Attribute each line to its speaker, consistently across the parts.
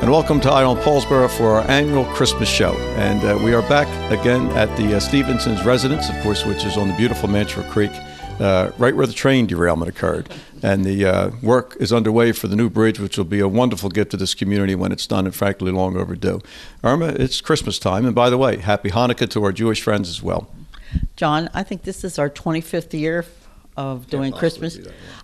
Speaker 1: And welcome to Ion Paulsboro for our annual Christmas show. And we are back again at the Stevenson's residence, of course, which is on the beautiful Mantua Creek, right where the train derailment occurred. And the work is underway for the new bridge, which will be a wonderful gift to this community when it's done, and frankly, long overdue. Irma, it's Christmas time. And by the way, happy Hanukkah to our Jewish friends as well.
Speaker 2: John, I think this is our 25th year of doing Christmas.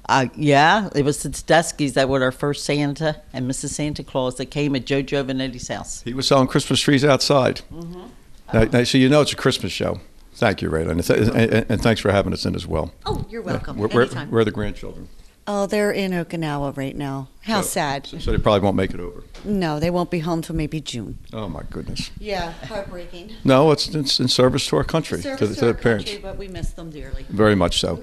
Speaker 1: That,
Speaker 2: yeah, it was the Tedeschi's that were our first Santa and Mrs. Santa Claus that came at Joe Giovanetti's house.
Speaker 1: He was selling Christmas trees outside. Mm-hmm. Now, so you know it's a Christmas show. Thank you, Raylan, and thanks for having us in as well.
Speaker 3: Oh, you're welcome.
Speaker 1: Where are the grandchildren?
Speaker 3: Oh, they're in Okinawa right now. How sad.
Speaker 1: So they probably won't make it over.
Speaker 3: No, they won't be home till maybe June.
Speaker 1: Oh, my goodness.
Speaker 3: Yeah, heartbreaking.
Speaker 1: No, it's in service to our country, to the parents.
Speaker 3: Country, but we miss them dearly.
Speaker 1: Very much so.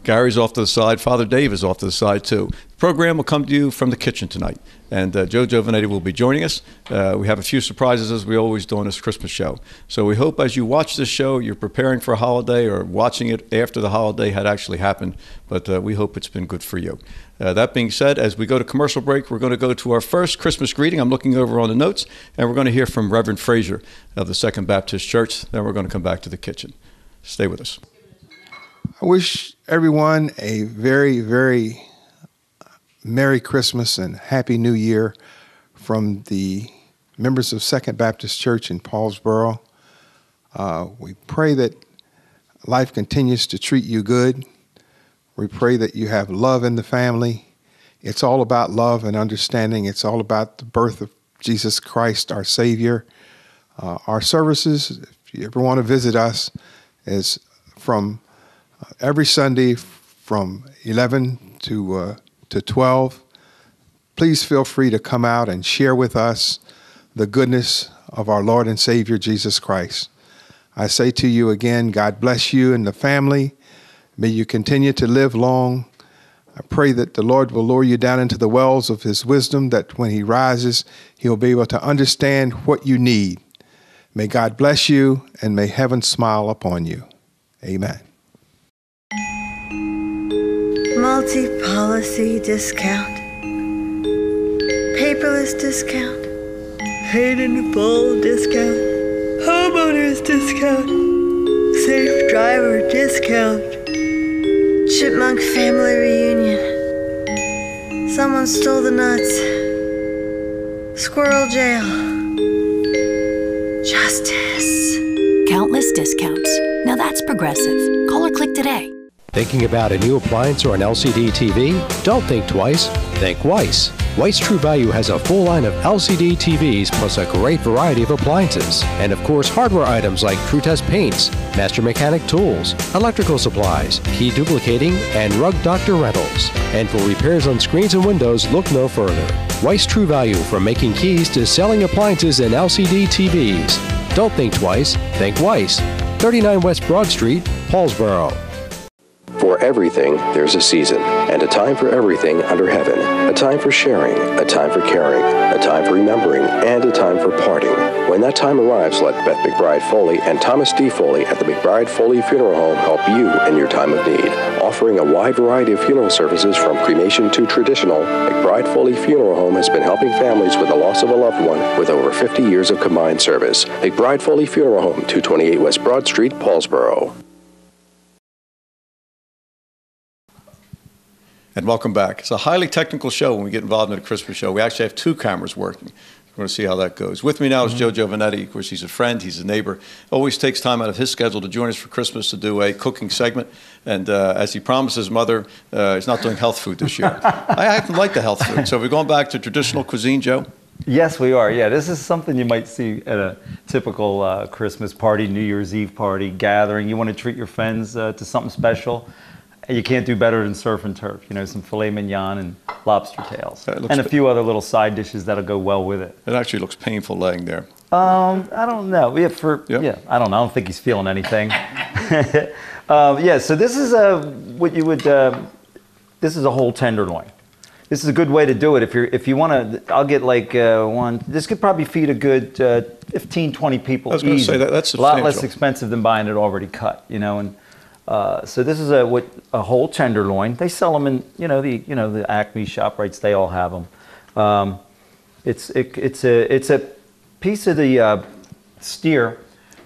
Speaker 1: Gary's off to the side. Father Dave is off to the side, too. The program will come to you from the kitchen tonight, and Joe Giovanetti will be joining us. We have a few surprises, as we always do on this Christmas show. So we hope as you watch this show, you're preparing for a holiday or watching it after the holiday had actually happened, but we hope it's been good for you. That being said, as we go to commercial break, we're going to go to our first Christmas greeting. I'm looking over on the notes, and we're going to hear from Reverend Frazier of the Second Baptist Church. Then we're going to come back to the kitchen. Stay with us.
Speaker 4: I wish everyone a very, very Merry Christmas and Happy New Year from the members of Second Baptist Church in Paulsboro. We pray that life continues to treat you good. We pray that you have love in the family. It's all about love and understanding. It's all about the birth of Jesus Christ, our Savior. Our services, if you ever want to visit us, is from every Sunday from 11 to 12. Please feel free to come out and share with us the goodness of our Lord and Savior, Jesus Christ. I say to you again, God bless you and the family. May you continue to live long. I pray that the Lord will lure you down into the wells of his wisdom, that when he rises, he'll be able to understand what you need. May God bless you, and may heaven smile upon you. Amen.
Speaker 5: Multi-policy discount, paperless discount, paid in full discount, homeowners discount, safe driver discount, chipmunk family reunion, someone stole the nuts, squirrel jail, justice.
Speaker 6: Countless discounts. Now that's progressive. Call or click today.
Speaker 7: Thinking about a new appliance or an LCD TV? Don't think twice, think Weiss. Weiss True Value has a full line of LCD TVs plus a great variety of appliances. And of course, hardware items like TrueTest paints, Master Mechanic tools, electrical supplies, key duplicating, and Rug Doctor rentals. And for repairs on screens and windows, look no further. Weiss True Value, from making keys to selling appliances and LCD TVs. Don't think twice, think Weiss. 39 West Broad Street, Paulsboro.
Speaker 8: For everything, there's a season, and a time for everything under heaven. A time for sharing, a time for caring, a time for remembering, and a time for parting. When that time arrives, let Beth McBride Foley and Thomas D. Foley at the McBride Foley Funeral Home help you in your time of need. Offering a wide variety of funeral services from cremation to traditional, McBride Foley Funeral Home has been helping families with the loss of a loved one with over 50 years of combined service. McBride Foley Funeral Home, 228 West Broad Street, Paulsboro.
Speaker 1: And welcome back. It's a highly technical show when we get involved in a Christmas show. We actually have two cameras working. We're going to see how that goes. With me now is Joe Giovanetti. Of course, he's a friend. He's a neighbor. Always takes time out of his schedule to join us for Christmas to do a cooking segment. And as he promised his mother, he's not doing health food this year. I happen to like the health food. So we're going back to traditional cuisine, Joe?
Speaker 9: Yes, we are. Yeah, this is something you might see at a typical Christmas party, New Year's Eve party, gathering. You want to treat your friends to something special. You can't do better than surf and turf. You know, some filet mignon and lobster tails, and a few other little side dishes that'll go well with it.
Speaker 1: It actually looks painful laying there.
Speaker 9: I don't know. I don't know. I don't think he's feeling anything. So this is what you would. This is a whole tenderloin. This is a good way to do it. If you want to, I'll get like one. This could probably feed a good 15, 20 people.
Speaker 1: I was going to say that's
Speaker 9: a lot less expensive than buying it already cut. You know, and so this is a whole tenderloin. They sell them in the Acme ShopRites. They all have them. It's a piece of the steer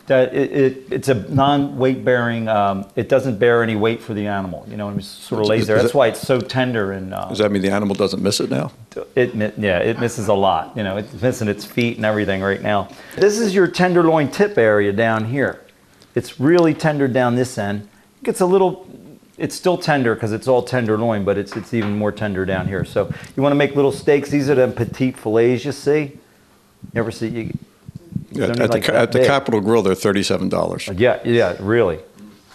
Speaker 9: that it's a non-weight bearing. It doesn't bear any weight for the animal. You know, it sort of lays there. That's why it's so tender. And
Speaker 1: does that mean the animal doesn't miss it now?
Speaker 9: It misses a lot. You know, it's missing its feet and everything right now. This is your tenderloin tip area down here. It's really tender down this end. It gets a little. It's still tender because it's all tenderloin, but it's even more tender down here. So you want to make little steaks. These are the petite fillets. You see? You ever see?
Speaker 1: At the Capitol Grill, they're $37.
Speaker 9: Yeah, really.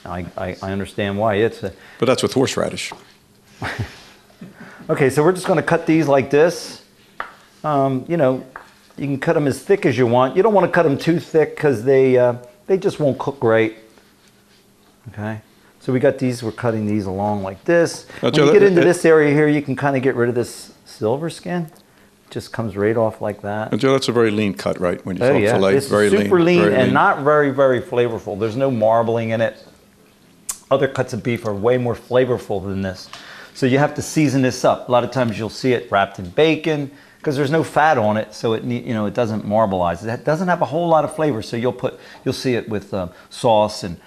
Speaker 9: I understand why.
Speaker 1: But that's with horseradish.
Speaker 9: Okay, so we're just going to cut these like this. You know, you can cut them as thick as you want. You don't want to cut them too thick because they just won't cook right. Okay, so we got these. We're cutting these along like this. When you get into this area here, you can kind of get rid of this silver skin. Just comes right off like that.
Speaker 1: And Joe, that's a very lean cut, right? When you talk fillet,
Speaker 9: it's very super lean and not very, very flavorful. There's no marbling in it. Other cuts of beef are way more flavorful than this. So you have to season this up. A lot of times you'll see it wrapped in bacon because there's no fat on it, so it doesn't marbleize. It doesn't have a whole lot of flavor, so you'll see it with sauce and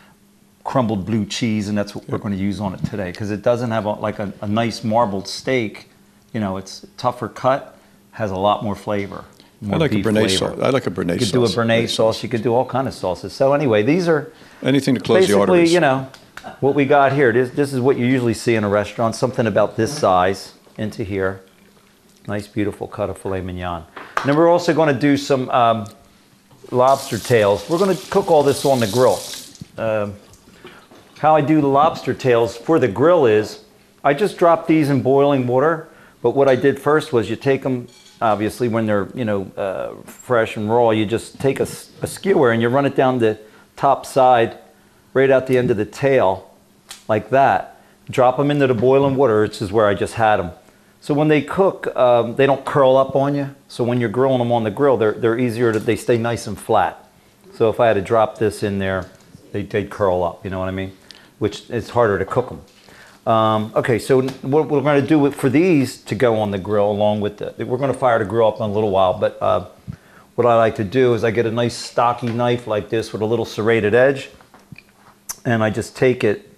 Speaker 9: crumbled blue cheese, and that's what we're going to use on it today because it doesn't have a nice marbled steak. You know, it's tougher cut. Has a lot more flavor.
Speaker 1: I like a Béarnaise sauce. I like a Béarnaise sauce.
Speaker 9: You could do a Béarnaise sauce. You could do all kinds of sauces. So anyway, these are
Speaker 1: anything to close the arteries.
Speaker 9: Basically, you know, what we got here. This is what you usually see in a restaurant. Something about this size into here. Nice, beautiful cut of filet mignon. And then we're also going to do some lobster tails. We're going to cook all this on the grill. How I do the lobster tails for the grill is I just drop these in boiling water. But what I did first was you take them, obviously, when they're fresh and raw, you just take a skewer and you run it down the top side, right out the end of the tail, like that. Drop them into the boiling water, which is where I just had them. So when they cook, they don't curl up on you. So when you're grilling them on the grill, they're easier they stay nice and flat. So if I had to drop this in there, they'd curl up, you know what I mean? Which it's harder to cook them. Okay, so what we're going to do for these to go on the grill along with we're going to fire the grill up in a little while, but what I like to do is I get a nice stocky knife like this with a little serrated edge, and I just take it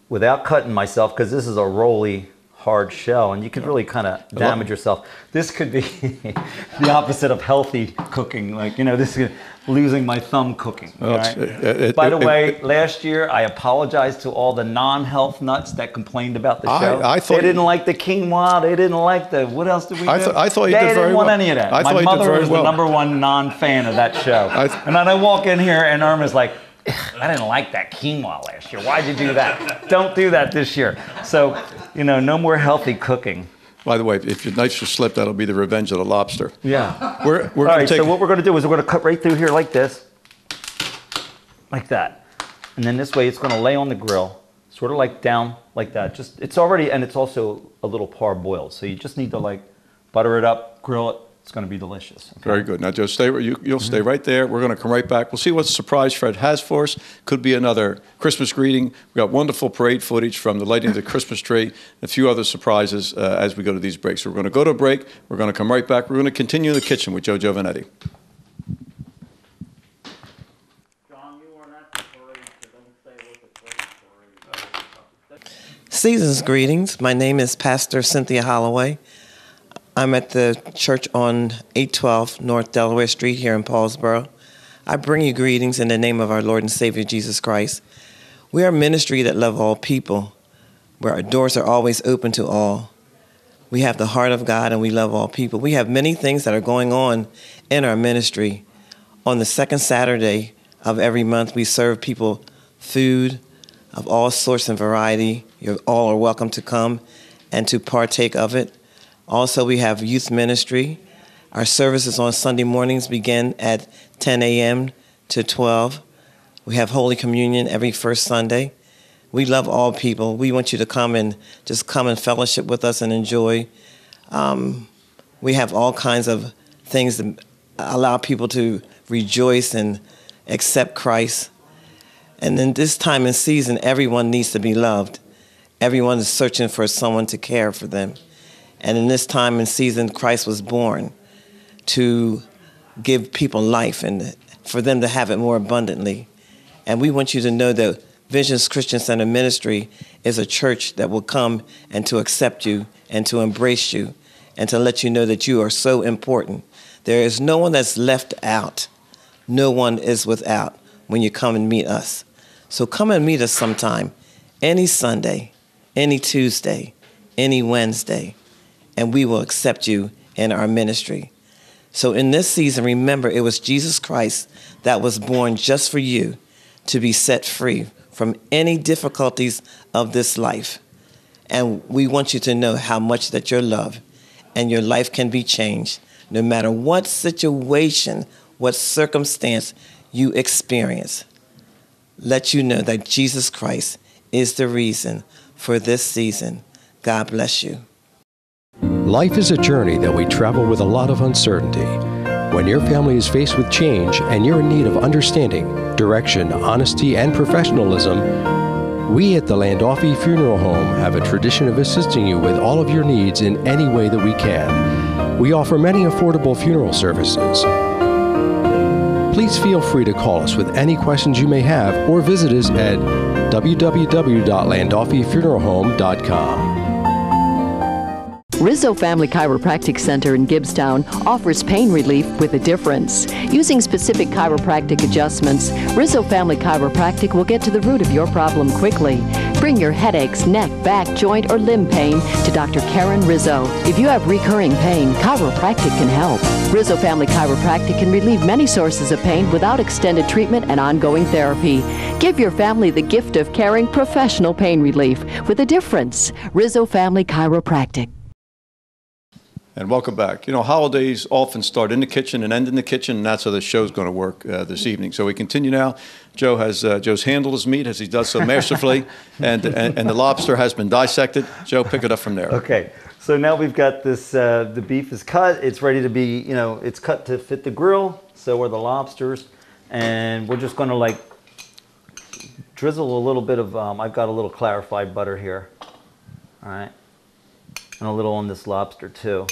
Speaker 9: without cutting myself because this is a rolly hard shell and you could really kind of damage yourself. This could be the opposite of healthy cooking, like, you know, this is losing my thumb cooking.
Speaker 1: Well,
Speaker 9: right? By the way, last year I apologized to all the non-health nuts that complained about the show.
Speaker 1: I thought
Speaker 9: they didn't like the quinoa, they didn't like the, what else did we do?
Speaker 1: I thought you
Speaker 9: they
Speaker 1: did very well.
Speaker 9: They didn't want any of that. My mother was the #1 non-fan of that show. And then I walk in here and Irma's like, I didn't like that quinoa last year. Why'd you do that? Don't do that this year. So, you know, no more healthy cooking.
Speaker 1: By the way, if your knife should slip, that'll be the revenge of the lobster.
Speaker 9: Yeah.
Speaker 1: We're
Speaker 9: all right, so what we're going to do is we're going to cut right through here like this. Like that. And then this way it's going to lay on the grill, sort of like down like that. It's already, and it's also a little parboiled. So you just need to like butter it up, grill it. It's going to be delicious. Okay?
Speaker 1: Very good. Now, Joe, you'll stay right there. We're going to come right back. We'll see what surprise Fred has for us. Could be another Christmas greeting. We've got wonderful parade footage from the lighting of the Christmas tree, and a few other surprises as we go to these breaks. So we're going to go to a break. We're going to come right back. We're going to continue in the kitchen with Joe Giovanetti.
Speaker 10: Season's greetings. My name is Pastor Cynthia Holloway. I'm at the church on 812 North Delaware Street here in Paulsboro. I bring you greetings in the name of our Lord and Savior Jesus Christ. We are a ministry that love all people, where our doors are always open to all. We have the heart of God and we love all people. We have many things that are going on in our ministry. On the second Saturday of every month, we serve people food of all sorts and variety. You all are welcome to come and to partake of it. Also, we have youth ministry. Our services on Sunday mornings begin at 10 a.m. to 12. We have Holy Communion every first Sunday. We love all people. We want you to come and fellowship with us and enjoy. We have all kinds of things that allow people to rejoice and accept Christ. And in this time and season, everyone needs to be loved. Everyone is searching for someone to care for them. And in this time and season, Christ was born. to give people life and for them to have it more abundantly. And we want you to know that Visions Christian Center Ministry is a church that will come and to accept you and to embrace you and to let you know that you are so important. There is no one that's left out. No one is without when you come and meet us. So come and meet us sometime, any Sunday, any Tuesday, any Wednesday, and we will accept you in our ministry. So in this season, remember, it was Jesus Christ that was born just for you to be set free from any difficulties of this life. And we want you to know how much that you're loved and your life can be changed no matter what situation, what circumstance you experience. Let you know that Jesus Christ is the reason for this season. God bless you.
Speaker 7: Life is a journey that we travel with a lot of uncertainty. When your family is faced with change and you're in need of understanding, direction, honesty, and professionalism, we at the Landolfi Funeral Home have a tradition of assisting you with all of your needs in any way that we can. We offer many affordable funeral services. Please feel free to call us with any questions you may have or visit us at www.landolfifuneralhome.com.
Speaker 11: Rizzo Family Chiropractic Center in Gibbstown offers pain relief with a difference. Using specific chiropractic adjustments, Rizzo Family Chiropractic will get to the root of your problem quickly. Bring your headaches, neck, back, joint, or limb pain to Dr. Karen Rizzo. If you have recurring pain, chiropractic can help. Rizzo Family Chiropractic can relieve many sources of pain without extended treatment and ongoing therapy. Give your family the gift of caring professional pain relief with a difference. Rizzo Family Chiropractic.
Speaker 1: And welcome back. You know, holidays often start in the kitchen and end in the kitchen, and that's how the show's going to work this evening. So we continue now. Joe has Joe's handled his meat as he does so masterfully, and the lobster has been dissected. Joe, pick it up from there.
Speaker 9: Okay. So now we've got this. The beef is cut. It's ready to be. You know, it's cut to fit the grill. So are the lobsters, and we're just going to like drizzle a little bit of. I've got a little clarified butter here. All right. And a little on this lobster too.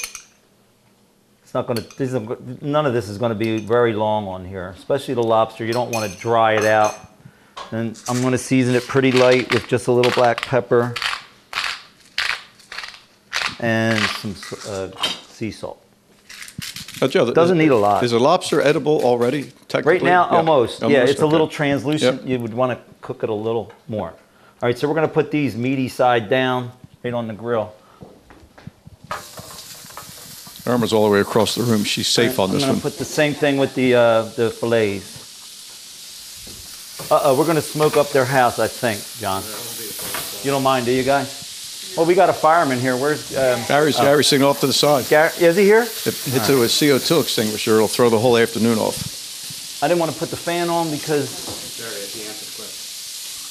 Speaker 9: It's not going to. None of this is going to be very long on here, especially the lobster. You don't want to dry it out. And I'm going to season it pretty light with just a little black pepper and some sea salt.
Speaker 1: Joe,
Speaker 9: doesn't need a lot.
Speaker 1: Is a lobster edible already? Technically,
Speaker 9: right now, almost. Yeah, it's a little
Speaker 1: okay.
Speaker 9: translucent.
Speaker 1: Yep.
Speaker 9: You would want to cook it a little more. All right, so we're going to put these meaty side down right on the grill.
Speaker 1: Irma's all the way across the room. She's safe on this one.
Speaker 9: I'm going to put the same thing with the fillets. We're going to smoke up their house, I think, John. You don't mind, do you guys? Well, we got a fireman here. Where's
Speaker 1: Gary's sitting off to the side.
Speaker 9: Is he here?
Speaker 1: If it hits it with a CO2 extinguisher, it'll throw the whole afternoon off.
Speaker 9: I didn't want to put the fan on because...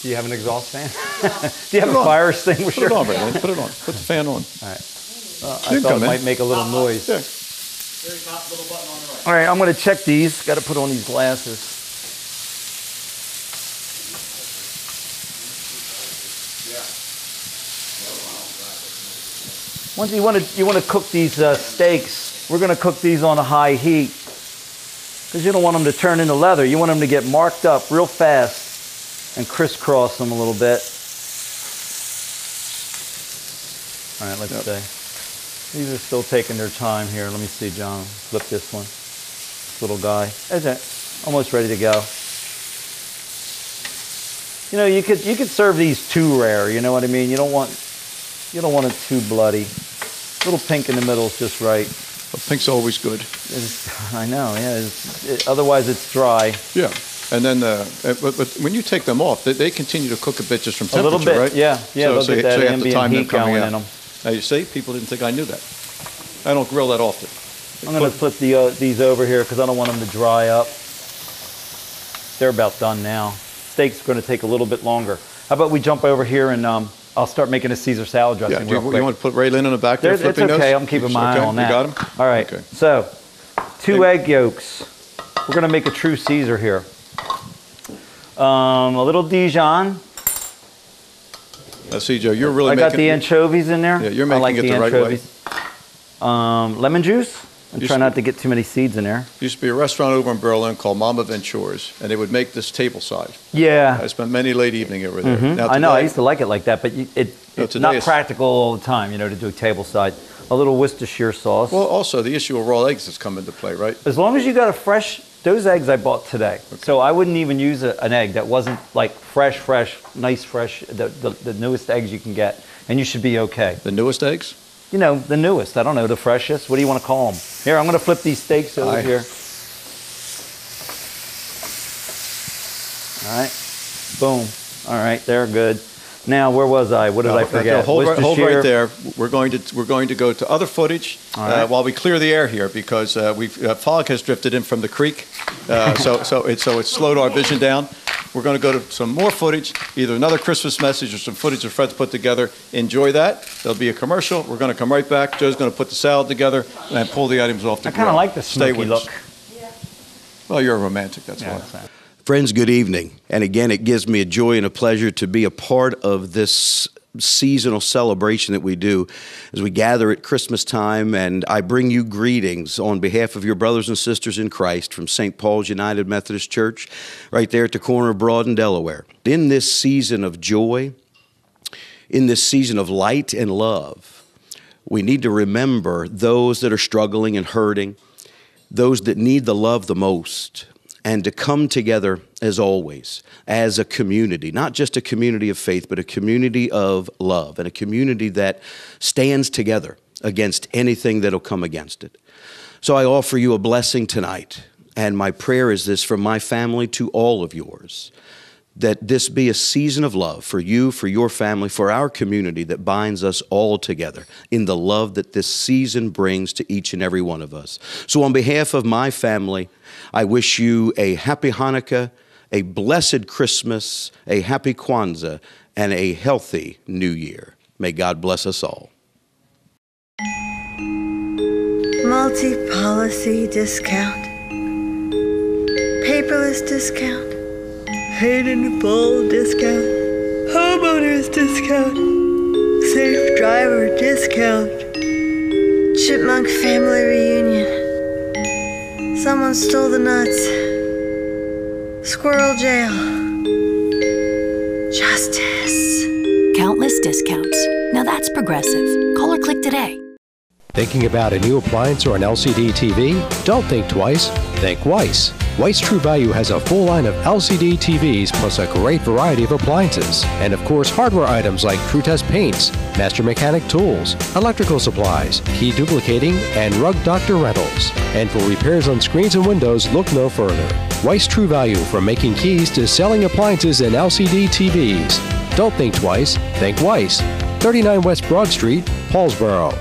Speaker 9: Do you have an exhaust fan? Do you have a fire extinguisher?
Speaker 1: Put it on, Brandon. Put it on. Put the fan on.
Speaker 9: All right. I thought it might make a little noise.
Speaker 1: Yeah.
Speaker 9: All right, I'm going to check these. Got to put on these glasses. Once you want to cook these steaks, we're going to cook these on a high heat because you don't want them to turn into leather. You want them to get marked up real fast and crisscross them a little bit. All right, let's see. These are still taking their time here. Let me see, John. Flip this one. This little guy. That's it. Almost ready to go. You know, you could serve these too rare. You know what I mean? You don't want it too bloody. A little pink in the middle is just right.
Speaker 1: Well, pink's always good.
Speaker 9: I know. Yeah. Otherwise, it's dry.
Speaker 1: Yeah. And then, but when you take them off, they continue to cook a bit just from temperature,
Speaker 9: a little bit,
Speaker 1: right?
Speaker 9: Yeah.
Speaker 1: So
Speaker 9: they'll get that
Speaker 1: you have to
Speaker 9: ambient
Speaker 1: time them
Speaker 9: heat
Speaker 1: coming
Speaker 9: going
Speaker 1: out.
Speaker 9: in them.
Speaker 1: Now you see, people didn't think I knew that. I don't grill that often.
Speaker 9: I'm going to flip these over here because I don't want them to dry up. They're about done now. Steak's going to take a little bit longer. How about we jump over here and I'll start making a Caesar salad dressing real quick.
Speaker 1: You want to put Ray Lynn in the back there flipping
Speaker 9: those? It's okay.
Speaker 1: those?
Speaker 9: I'm keeping my eye on that.
Speaker 1: You got them?
Speaker 9: All right. Okay. So, 2 egg yolks. We're going to make a true Caesar here. A little Dijon.
Speaker 1: See, Joe, you're really
Speaker 9: I got the anchovies in there.
Speaker 1: Yeah, you're making it the right way.
Speaker 9: Lemon juice. And try not to get too many seeds in there.
Speaker 1: Used to be a restaurant over in Berlin called Mama Ventura's, and they would make this table side.
Speaker 9: Yeah.
Speaker 1: I spent many late evening over there.
Speaker 9: Mm-hmm.
Speaker 1: Now,
Speaker 9: I know, I used to like it like that, but it's not
Speaker 1: it's
Speaker 9: practical all the time, to do a table side. A little Worcestershire sauce.
Speaker 1: Well, also, the issue of raw eggs has come into play, right?
Speaker 9: As long as you got those eggs I bought today. Okay. So I wouldn't even use an egg that wasn't like fresh, nice, fresh, the newest eggs you can get, and you should be okay.
Speaker 1: The newest eggs?
Speaker 9: The newest. I don't know, the freshest. What do you want to call them? Here, I'm going to flip these steaks over here. All right. Boom. All right, they're good. Now, where was I? What did I forget?
Speaker 1: Hold right there. We're going to go to other footage while we clear the air here, because fog has drifted in from the creek, so it's slowed our vision down. We're going to go to some more footage, either another Christmas message or some footage that Fred's put together. Enjoy that. There'll be a commercial. We're going to come right back. Joe's going to put the salad together and pull the items off the grill.
Speaker 9: I kind of like the smoky look.
Speaker 1: Well, you're a romantic, that's why.
Speaker 12: Friends, good evening. And again, it gives me a joy and a pleasure to be a part of this seasonal celebration that we do as we gather at Christmas time. And I bring you greetings on behalf of your brothers and sisters in Christ from St. Paul's United Methodist Church, right there at the corner of Broad and Delaware. In this season of joy, in this season of light and love, we need to remember those that are struggling and hurting, those that need the love the most, and to come together, as always, as a community, not just a community of faith, but a community of love, and a community that stands together against anything that'll come against it. So I offer you a blessing tonight, and my prayer is this from my family to all of yours, that this be a season of love for you, for your family, for our community that binds us all together in the love that this season brings to each and every one of us. So on behalf of my family, I wish you a happy Hanukkah, a blessed Christmas, a happy Kwanzaa, and a healthy New Year. May God bless us all.
Speaker 5: Multi-policy discount. Paperless discount. Paid in full discount. Homeowners discount. Safe driver discount. Chipmunk family reunion. Someone stole the nuts. Squirrel jail. Justice.
Speaker 6: Countless discounts. Now that's progressive. Call or click today.
Speaker 7: Thinking about a new appliance or an LCD TV? Don't think twice. Think Weiss. Weiss True Value has a full line of LCD TVs plus a great variety of appliances. And of course, hardware items like True Test paints, Master Mechanic tools, electrical supplies, key duplicating, and Rug Doctor rentals. And for repairs on screens and windows, look no further. Weiss True Value, from making keys to selling appliances and LCD TVs. Don't think twice. Think Weiss. 39 West Broad Street, Paulsboro.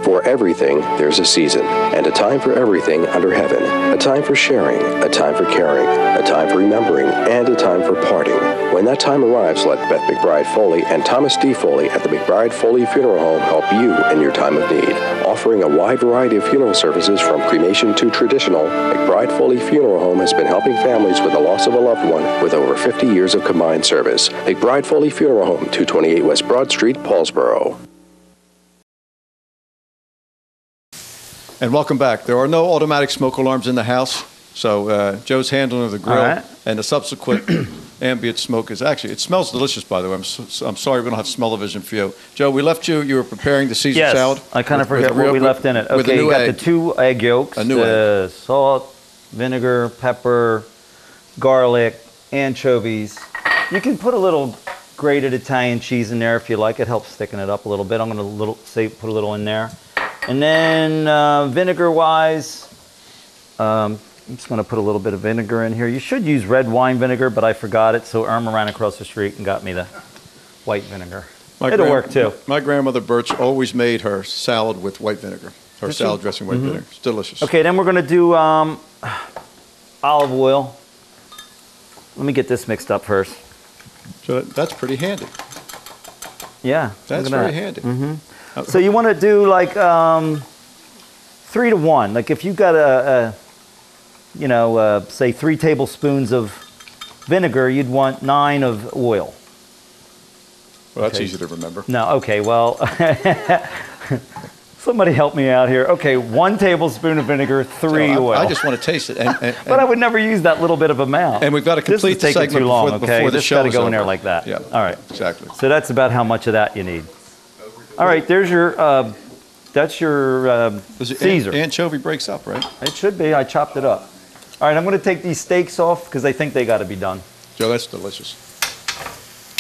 Speaker 8: For everything, there's a season, and a time for everything under heaven. A time for sharing, a time for caring, a time for remembering, and a time for parting. When that time arrives, let Beth McBride Foley and Thomas D. Foley at the McBride Foley Funeral Home help you in your time of need. Offering a wide variety of funeral services from cremation to traditional, McBride Foley Funeral Home has been helping families with the loss of a loved one with over 50 years of combined service. McBride Foley Funeral Home, 228 West Broad Street, Paulsboro.
Speaker 1: And welcome back. There are no automatic smoke alarms in the house, so Joe's handling of the grill and the subsequent ambient smoke is actually, it smells delicious, by the way. I'm sorry we don't have smell-o-vision for you. Joe, we left you were preparing the Caesar salad.
Speaker 9: Yes, I kind of forgot what we left in it. Okay, you got the 2 egg yolks, salt, vinegar, pepper, garlic, anchovies. You can put a little grated Italian cheese in there if you like. It helps thicken it up a little bit. I'm going to put a little in there. And then vinegar-wise, I'm just going to put a little bit of vinegar in here. You should use red wine vinegar, but I forgot it, so Irma ran across the street and got me the white vinegar. It'll work, too.
Speaker 1: My grandmother Birch always made her salad with white vinegar, her salad dressing white vinegar. It's delicious.
Speaker 9: Okay, then we're going to do olive oil. Let me get this mixed up first.
Speaker 1: So that's pretty handy.
Speaker 9: Yeah.
Speaker 1: That's very handy.
Speaker 9: So you want to do like 3 to 1. Like if you've got say 3 tablespoons of vinegar, you'd want 9 of oil.
Speaker 1: Well, that's easy to remember.
Speaker 9: No, okay, well, Somebody help me out here. Okay, 1 tablespoon of vinegar, 3 oil.
Speaker 1: I just want to taste it.
Speaker 9: But I would never use that little bit of amount.
Speaker 1: And we've got to complete the segment
Speaker 9: too long,
Speaker 1: before the
Speaker 9: this
Speaker 1: show
Speaker 9: got to
Speaker 1: is
Speaker 9: go in there
Speaker 1: over.
Speaker 9: like that.
Speaker 1: Yeah.
Speaker 9: All right.
Speaker 1: Exactly.
Speaker 9: So that's about how much of that you need. All right, there's your, that's your Caesar.
Speaker 1: Anchovy breaks up, right?
Speaker 9: It should be. I chopped it up. All right, I'm going to take these steaks off because I think they got to be done.
Speaker 1: Joe, that's delicious.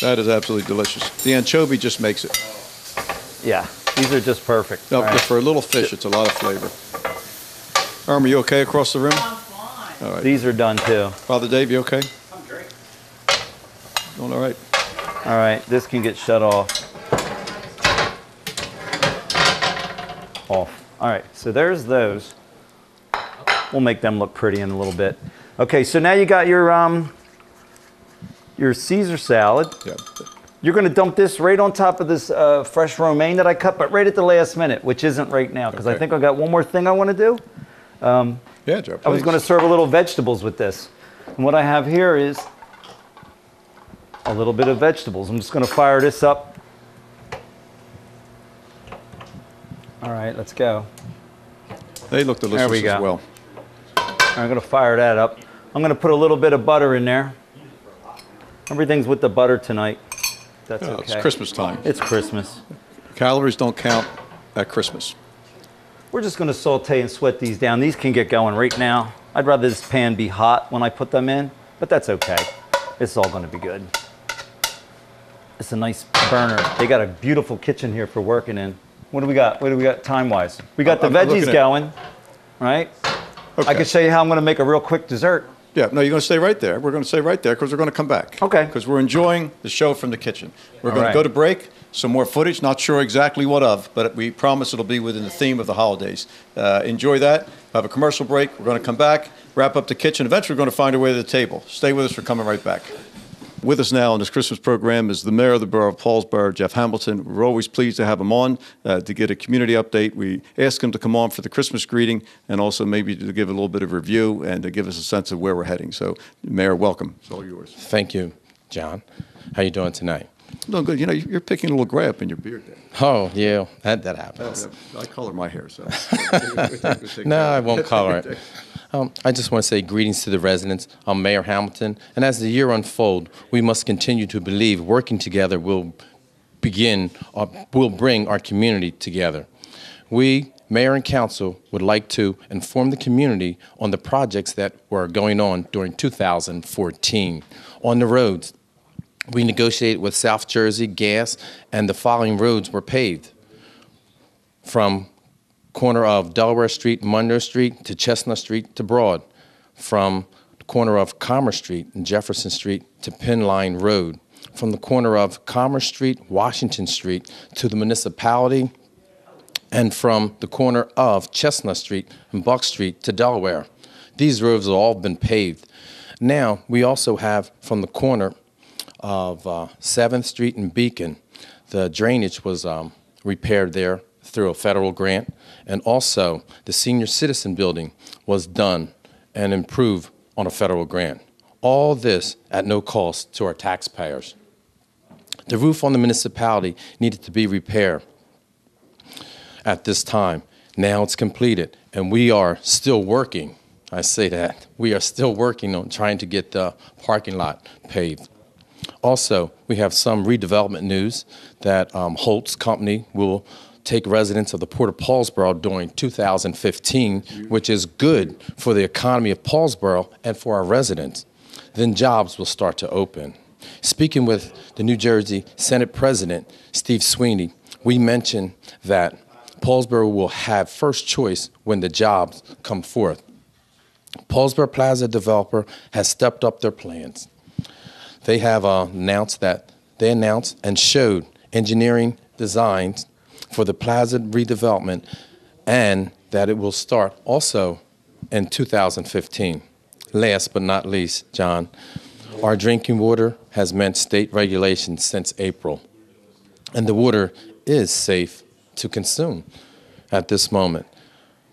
Speaker 1: That is absolutely delicious. The anchovy just makes it.
Speaker 9: Yeah, these are just perfect.
Speaker 1: No,
Speaker 9: All right.
Speaker 1: for a little fish, it's a lot of flavor. Irma, you okay across the room? I'm fine. All right.
Speaker 9: These are done too.
Speaker 1: Father Dave, you okay?
Speaker 13: I'm great.
Speaker 1: Doing all right.
Speaker 9: All right, this can get shut off. All right, so there's those. We'll make them look pretty in a little bit. Okay, so now you got your Caesar salad.
Speaker 1: Yeah.
Speaker 9: You're going to dump this right on top of this fresh romaine that I cut, but right at the last minute, which isn't right now, because I think I got one more thing I want to do.
Speaker 1: Yeah, Joe,
Speaker 9: I was going to serve a little vegetables with this. And what I have here is a little bit of vegetables. I'm just going to fire this up. All right, let's go.
Speaker 1: They look delicious
Speaker 9: There we go.
Speaker 1: as well.
Speaker 9: I'm going to fire that up. I'm going to put a little bit of butter in there. Everything's with the butter tonight. That's okay.
Speaker 1: It's Christmas time.
Speaker 9: It's Christmas.
Speaker 1: Calories don't count at Christmas.
Speaker 9: We're just going to saute and sweat these down. These can get going right now. I'd rather this pan be hot when I put them in, but that's okay. It's all going to be good. It's a nice burner. They got a beautiful kitchen here for working in. What do we got? What do we got time-wise? We got the veggies going, right?
Speaker 1: Okay.
Speaker 9: I can show you how I'm going to make a real quick dessert.
Speaker 1: Yeah, no, you're going to stay right there. We're going to stay right there because we're going to come back.
Speaker 9: Okay.
Speaker 1: Because we're enjoying the show from the kitchen. We're going
Speaker 9: All
Speaker 1: to go
Speaker 9: right.
Speaker 1: to break, some more footage, not sure exactly what of, but we promise it'll be within the theme of the holidays. Enjoy that. Have a commercial break. We're going to come back, wrap up the kitchen. Eventually, we're going to find our way to the table. Stay with us. We're coming right back. With us now on this Christmas program is the mayor of the borough of Paulsboro, Jeff Hamilton. We're always pleased to have him on to get a community update. We ask him to come on for the Christmas greeting and also maybe to give a little bit of review and to give us a sense of where we're heading. So, Mayor, welcome. It's all yours.
Speaker 14: Thank you, John. How you doing tonight?
Speaker 1: No, good. You know, you're picking a little gray up in your beard there.
Speaker 14: Oh, yeah, that happens.
Speaker 1: I color my hair, so.
Speaker 14: No, I won't color it. I just want to say greetings to the residents. I'm Mayor Hamilton, and as the year unfolds, we must continue to believe working together will bring our community together. We, Mayor and Council, would like to inform the community on the projects that were going on during 2014. On the roads, we negotiated with South Jersey Gas, and the following roads were paved. From corner of Delaware Street, Monroe Street, to Chestnut Street to Broad. From the corner of Commerce Street and Jefferson Street to Penn Line Road. From the corner of Commerce Street, Washington Street to the municipality. And from the corner of Chestnut Street and Buck Street to Delaware. These roads have all been paved. Now, we also have from the corner of 7th Street and Beacon, the drainage was repaired there through a federal grant, and also the senior citizen building was done and improved on a federal grant. All this at no cost to our taxpayers. The roof on the municipality needed to be repaired at this time. Now it's completed, and we are still working. I say that. We are still working on trying to get the parking lot paved. Also, we have some redevelopment news that Holt's company will take residents of the Port of Paulsboro during 2015, which is good for the economy of Paulsboro and for our residents. Then jobs will start to open. Speaking with the New Jersey Senate President, Steve Sweeney, we mentioned that Paulsboro will have first choice when the jobs come forth. Paulsboro Plaza developer has stepped up their plans. They have announced and showed engineering designs for the plaza redevelopment, and that it will start also in 2015. Last but not least, John, our drinking water has met state regulations since April, and the water is safe to consume at this moment.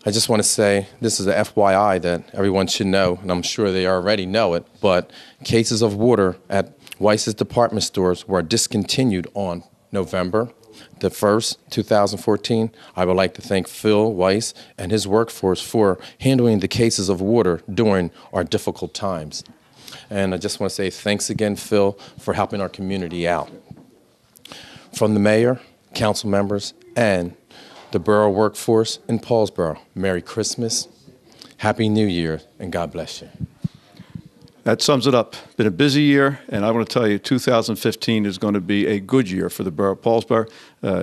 Speaker 14: I just want to say this is a FYI that everyone should know, and I'm sure they already know it, but cases of water at Weiss's department stores were discontinued on November, the 1st, 2014, I would like to thank Phil Weiss and his workforce for handling the cases of water during our difficult times. And I just want to say thanks again, Phil, for helping our community out. From the mayor, council members, and the borough workforce in Paulsboro, Merry Christmas, Happy New Year, and God bless you.
Speaker 1: That sums it up. Been a busy year, and I want to tell you, 2015 is going to be a good year for the borough of Paulsboro.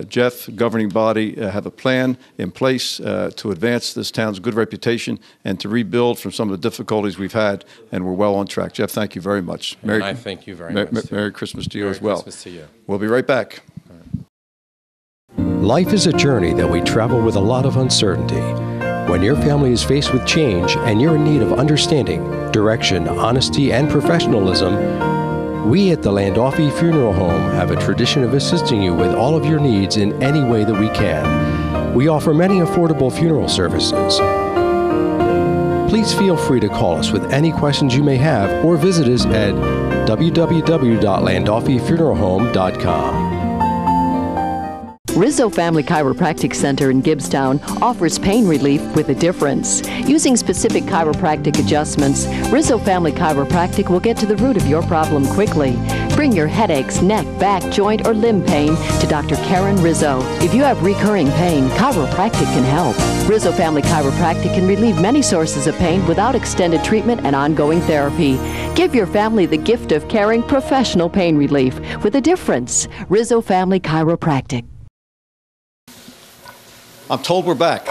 Speaker 1: Jeff, governing body, have a plan in place to advance this town's good reputation and to rebuild from some of the difficulties we've had, and we're well on track. Jeff, thank you very much.
Speaker 14: And I thank you very much.
Speaker 1: Merry Christmas to you
Speaker 14: Merry
Speaker 1: as well.
Speaker 14: Christmas to you.
Speaker 1: We'll be right back.
Speaker 7: Life is a journey that we travel with a lot of uncertainty. When your family is faced with change and you're in need of understanding, direction, honesty, and professionalism, we at the Landolfi Funeral Home have a tradition of assisting you with all of your needs in any way that we can. We offer many affordable funeral services. Please feel free to call us with any questions you may have or visit us at www.landolfifuneralhome.com.
Speaker 11: Rizzo Family Chiropractic Center in Gibbstown offers pain relief with a difference. Using specific chiropractic adjustments, Rizzo Family Chiropractic will get to the root of your problem quickly. Bring your headaches, neck, back, joint, or limb pain to Dr. Karen Rizzo. If you have recurring pain, chiropractic can help. Rizzo Family Chiropractic can relieve many sources of pain without extended treatment and ongoing therapy. Give your family the gift of caring professional pain relief with a difference. Rizzo Family Chiropractic.
Speaker 1: I'm told we're back.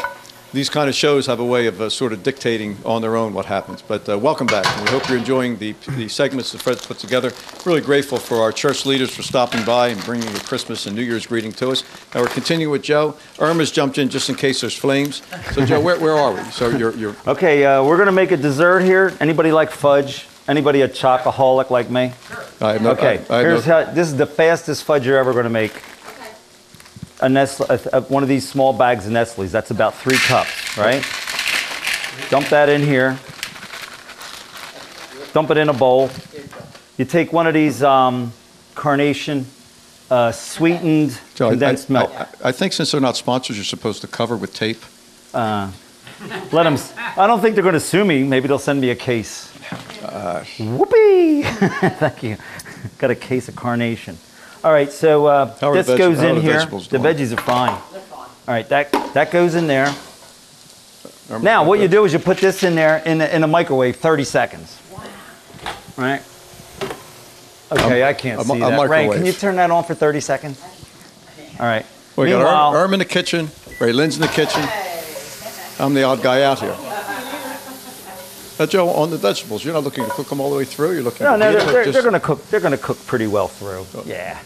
Speaker 1: These kind of shows have a way of sort of dictating on their own what happens. But welcome back. And we hope you're enjoying the segments that Fred's put together. Really grateful for our church leaders for stopping by and bringing a Christmas and New Year's greeting to us. Now we're continuing with Joe. Irma's jumped in just in case there's flames. So Joe, where are we? So you're
Speaker 9: Okay, we're going to make a dessert here. Anybody like fudge? Anybody a chocoholic like me?
Speaker 1: I have no,
Speaker 9: okay, this is the fastest fudge you're ever going to make. A Nestle, one of these small bags of Nestle's. That's about 3 cups, right? Dump that in here. Dump it in a bowl. You take one of these carnation sweetened
Speaker 1: Joe,
Speaker 9: condensed milk.
Speaker 1: I think since they're not sponsors, you're supposed to cover with tape.
Speaker 9: Let them. I don't think they're going to sue me. Maybe they'll send me a case. Whoopee! Thank you. Got a case of carnation. All right, so this goes in here. The veggies are fine. They're fine. All right, that goes in there. Now, what you do is you put this in there in a microwave, 30 seconds. Right? Okay, I can't see that. Ray, can you turn that on for 30 seconds? All right.
Speaker 1: We got Irm in the kitchen. Ray Lynn's in the kitchen. I'm the odd guy out here. Joe, on the vegetables, you're not looking to cook them all the way through. You're looking.
Speaker 9: No, they're going to cook. They're going to cook pretty well through. Oh. Yeah.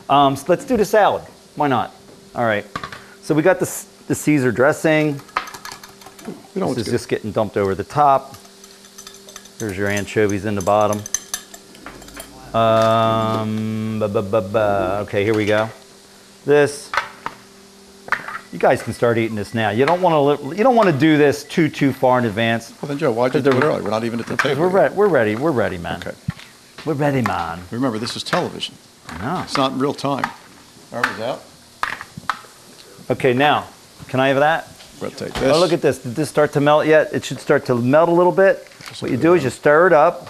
Speaker 9: So let's do the salad. Why not? All right. So we got the Caesar dressing. This is just getting dumped over the top. There's your anchovies in the bottom. Okay, here we go. This. You guys can start eating this now. You don't want to do this too far in advance.
Speaker 1: Well then, Joe, why'd you do it early? We're not even at the table.
Speaker 9: We're ready, man.
Speaker 1: Okay.
Speaker 9: We're ready, man.
Speaker 1: Remember, this is television.
Speaker 9: No.
Speaker 1: It's not in real time. Irma's out.
Speaker 9: Okay, now, can I have that?
Speaker 1: We'll take this.
Speaker 9: Oh, look at this. Did this start to melt yet? It should start to melt a little bit. What you do is you stir it up.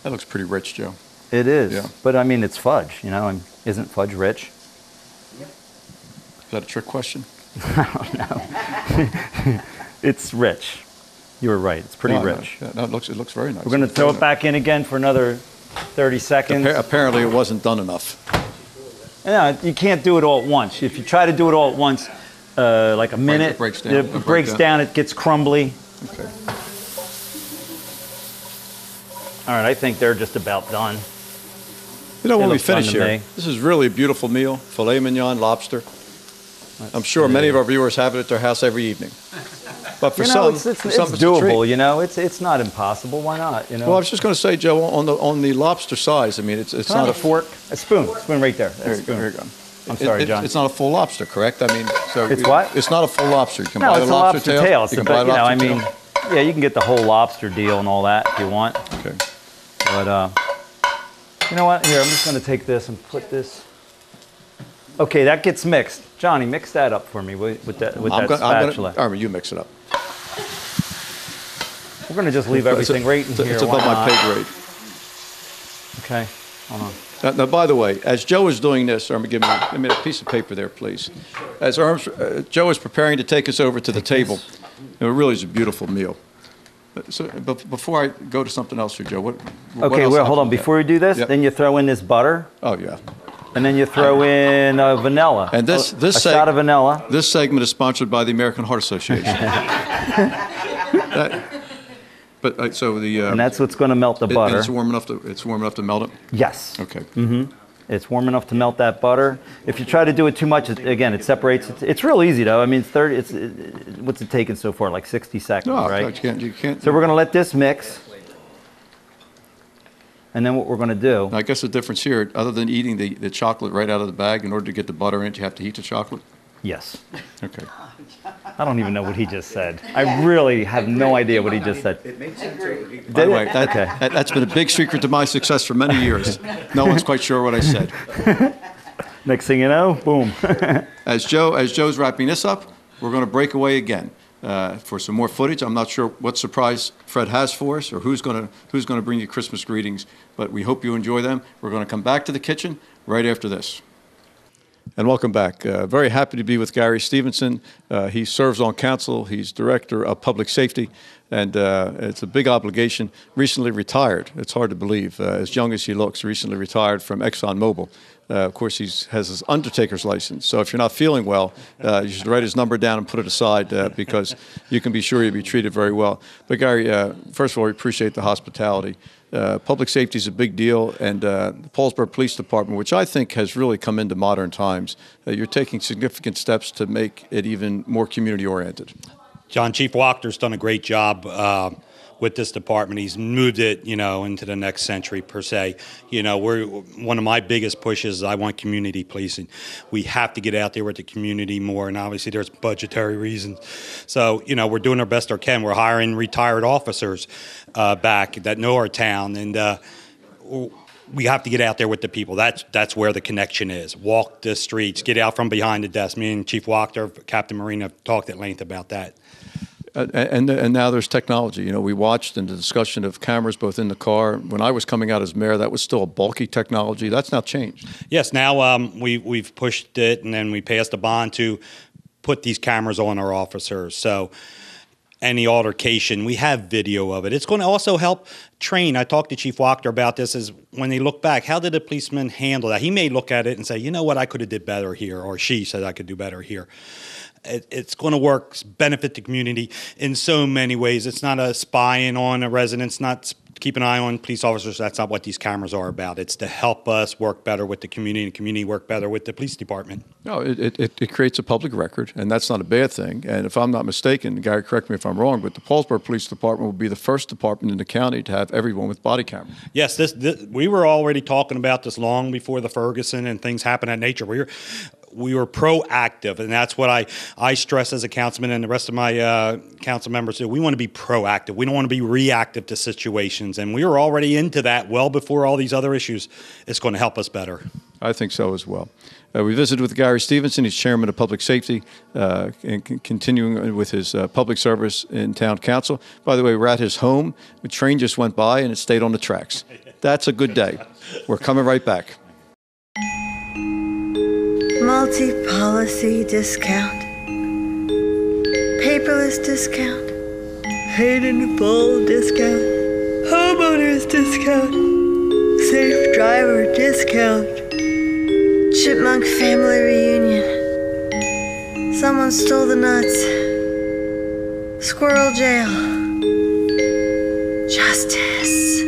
Speaker 1: That looks pretty rich, Joe.
Speaker 9: It is.
Speaker 1: Yeah.
Speaker 9: But I mean, it's fudge, you know, and isn't fudge rich?
Speaker 1: Is that a trick question?
Speaker 9: I don't know. It's rich. You were right. It's pretty rich.
Speaker 1: No, it looks very nice.
Speaker 9: We're going to throw it back in again for another 30 seconds.
Speaker 1: Apparently, it wasn't done enough.
Speaker 9: No, you can't do it all at once. If you try to do it all at once, like a minute,
Speaker 1: it breaks down.
Speaker 9: It breaks down. It gets crumbly.
Speaker 1: Okay.
Speaker 9: All right, I think they're just about done.
Speaker 1: You know, when we finish here, this is really a beautiful meal. Filet mignon, lobster. I'm sure many of our viewers have it at their house every evening. But for some,
Speaker 9: it's doable. You know, it's not impossible. Why not? You know.
Speaker 1: Well, I was just going to say, Joe, on the lobster size. I mean, it's not
Speaker 9: a fork, a spoon right there.
Speaker 1: Here you go.
Speaker 9: I'm sorry, John.
Speaker 1: It's not a full lobster, correct? I mean, so
Speaker 9: it's what?
Speaker 1: It's not a full lobster. You can
Speaker 9: no,
Speaker 1: buy
Speaker 9: it's
Speaker 1: the lobster tail.
Speaker 9: You can buy lobster tail. Yeah, you can get the whole lobster deal and all that if you want.
Speaker 1: Okay.
Speaker 9: But You know what? Here, I'm just going to take this and put this. Okay, that gets mixed. Johnny, mix that up for me with that spatula.
Speaker 1: All right, you mix it up.
Speaker 9: We're going to just leave everything right in here.
Speaker 1: It's above my pay grade.
Speaker 9: Okay, hold on.
Speaker 1: Now, by the way, as Joe is doing this, give me a piece of paper there, please. As Joe is preparing to take us over to the table, it really is a beautiful meal. But before I go to something else here, Joe, what else
Speaker 9: hold on. Before we do this, then you throw in this butter.
Speaker 1: Oh, yeah.
Speaker 9: And then you throw in vanilla.
Speaker 1: And a
Speaker 9: shot of vanilla.
Speaker 1: This segment is sponsored by the American Heart Association.
Speaker 9: And that's what's going to melt the butter.
Speaker 1: It's warm enough to melt it?
Speaker 9: Yes.
Speaker 1: Okay.
Speaker 9: Mm-hmm. It's warm enough to melt that butter. If you try to do it too much, it separates. It's real easy though. I mean, what's it taken so far? Like 60 seconds, right?
Speaker 1: You can't.
Speaker 9: So we're going to let this mix. And then what we're going to do.
Speaker 1: I guess the difference here, other than eating the chocolate right out of the bag, in order to get the butter in it, you have to heat the chocolate?
Speaker 9: Yes.
Speaker 1: Okay.
Speaker 9: I don't even know what he just said. I really have no idea what he just said.
Speaker 1: It makes sense. By the way, that's been a big secret to my success for many years. No one's quite sure what I said.
Speaker 9: Next thing you know, boom.
Speaker 1: As Joe's wrapping this up, we're going to break away again for some more footage. I'm not sure what surprise Fred has for us or who's going to bring you Christmas greetings, but we hope you enjoy them. We're going to come back to the kitchen right after this. And welcome back. Very happy to be with Gary Stevenson. He serves on council. He's Director of Public Safety, and it's a big obligation. Recently retired. It's hard to believe. As young as he looks, recently retired from ExxonMobil. Of course, he has his undertaker's license. So if you're not feeling well, you should write his number down and put it aside because you can be sure you'll be treated very well. But Gary, first of all, we appreciate the hospitality. Public safety is a big deal, and the Paulsboro Police Department, which I think has really come into modern times, you're taking significant steps to make it even more community-oriented.
Speaker 13: John, Chief Wachter's done a great job with this department. He's moved it, into the next century per se. One of my biggest pushes is I want community policing. We have to get out there with the community more, and obviously there's budgetary reasons. So, we're doing our best we can. We're hiring retired officers back that know our town, and we have to get out there with the people. That's where the connection is. Walk the streets, get out from behind the desk. Me and Chief Wachter, Captain Marine have talked at length about that.
Speaker 1: And now there's technology. We watched in the discussion of cameras both in the car. When I was coming out as mayor, that was still a bulky technology. That's now changed.
Speaker 13: Yes, now we've pushed it, and then we passed a bond to put these cameras on our officers. So any altercation, we have video of it. It's going to also help train. I talked to Chief Wachter about this, is when they look back, how did the policeman handle that? He may look at it and say, you know what, I could have did better here, or she said I could do better here. It's going to work, benefit the community in so many ways. It's not a spying on a resident, not keep an eye on police officers. That's not what these cameras are about. It's to help us work better with the community and community work better with the police department.
Speaker 1: No, it creates a public record, and that's not a bad thing. And if I'm not mistaken, Gary, correct me if I'm wrong, but the Paulsboro Police Department will be the first department in the county to have everyone with body camera.
Speaker 13: Yes, this we were already talking about this long before the Ferguson and things happen at nature. We were proactive, and that's what I stress as a councilman, and the rest of my council members do. We want to be proactive. We don't want to be reactive to situations, and we were already into that well before all these other issues. It's going to help us better.
Speaker 1: I think so as well. We visited with Gary Stevenson. He's chairman of public safety, and continuing with his public service in town council. By the way, we're at his home. The train just went by, and it stayed on the tracks. That's a good day. We're coming right back.
Speaker 5: Multi-policy discount, paperless discount, paid in full discount, homeowners discount, safe driver discount, chipmunk family reunion, someone stole the nuts, squirrel jail, justice.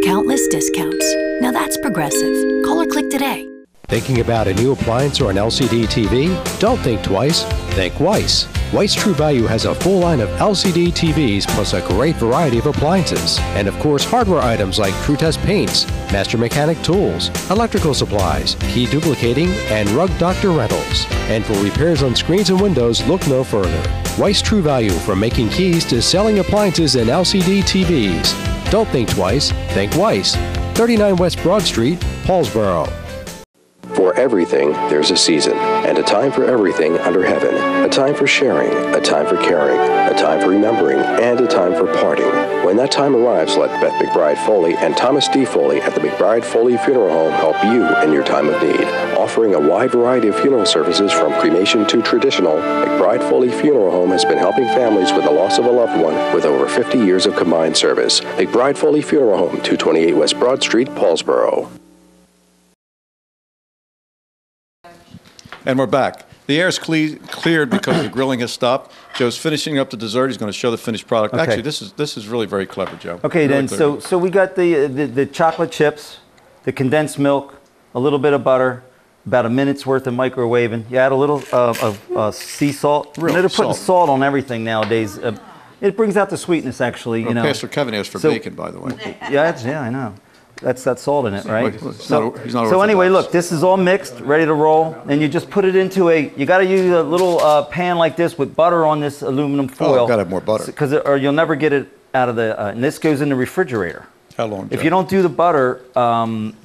Speaker 6: Countless discounts. Now that's progressive. Call or click today.
Speaker 7: Thinking about a new appliance or an LCD TV? Don't think twice, think Weiss. Weiss True Value has a full line of LCD TVs plus a great variety of appliances. And of course, hardware items like True Test paints, master mechanic tools, electrical supplies, key duplicating, and rug doctor rentals. And for repairs on screens and windows, look no further. Weiss True Value, from making keys to selling appliances and LCD TVs. Don't think twice, think Weiss. 39 West Broad Street, Paulsboro.
Speaker 8: For everything, there's a season, and a time for everything under heaven. A time for sharing, a time for caring, a time for remembering, and a time for parting. When that time arrives, let Beth McBride Foley and Thomas D. Foley at the McBride Foley Funeral Home help you in your time of need. Offering a wide variety of funeral services from cremation to traditional, McBride Foley Funeral Home has been helping families with the loss of a loved one with over 50 years of combined service. McBride Foley Funeral Home, 228 West Broad Street, Paulsboro.
Speaker 1: And we're back. The air's cleared because the grilling has stopped. Joe's finishing up the dessert. He's going to show the finished product.
Speaker 9: Okay.
Speaker 1: Actually, this is really very clever, Joe.
Speaker 9: Okay,
Speaker 1: really
Speaker 9: then, so we got the chocolate chips, the condensed milk, a little bit of butter, about a minute's worth of microwaving. You add a little of sea salt. They're putting salt on everything nowadays. It brings out the sweetness, actually.
Speaker 1: Well, Pastor Kevin asked for bacon, by the way.
Speaker 9: Yeah, I know. That's that salt in it, right?
Speaker 1: He's not
Speaker 9: So anyway, look, this is all mixed, ready to roll, and you just put it into you got to use a little pan like this with butter on this aluminum foil.
Speaker 1: Oh, got to have more butter.
Speaker 9: Or you'll never get it out of the, and this goes in the refrigerator.
Speaker 1: How long, Joe?
Speaker 9: If you don't do the butter,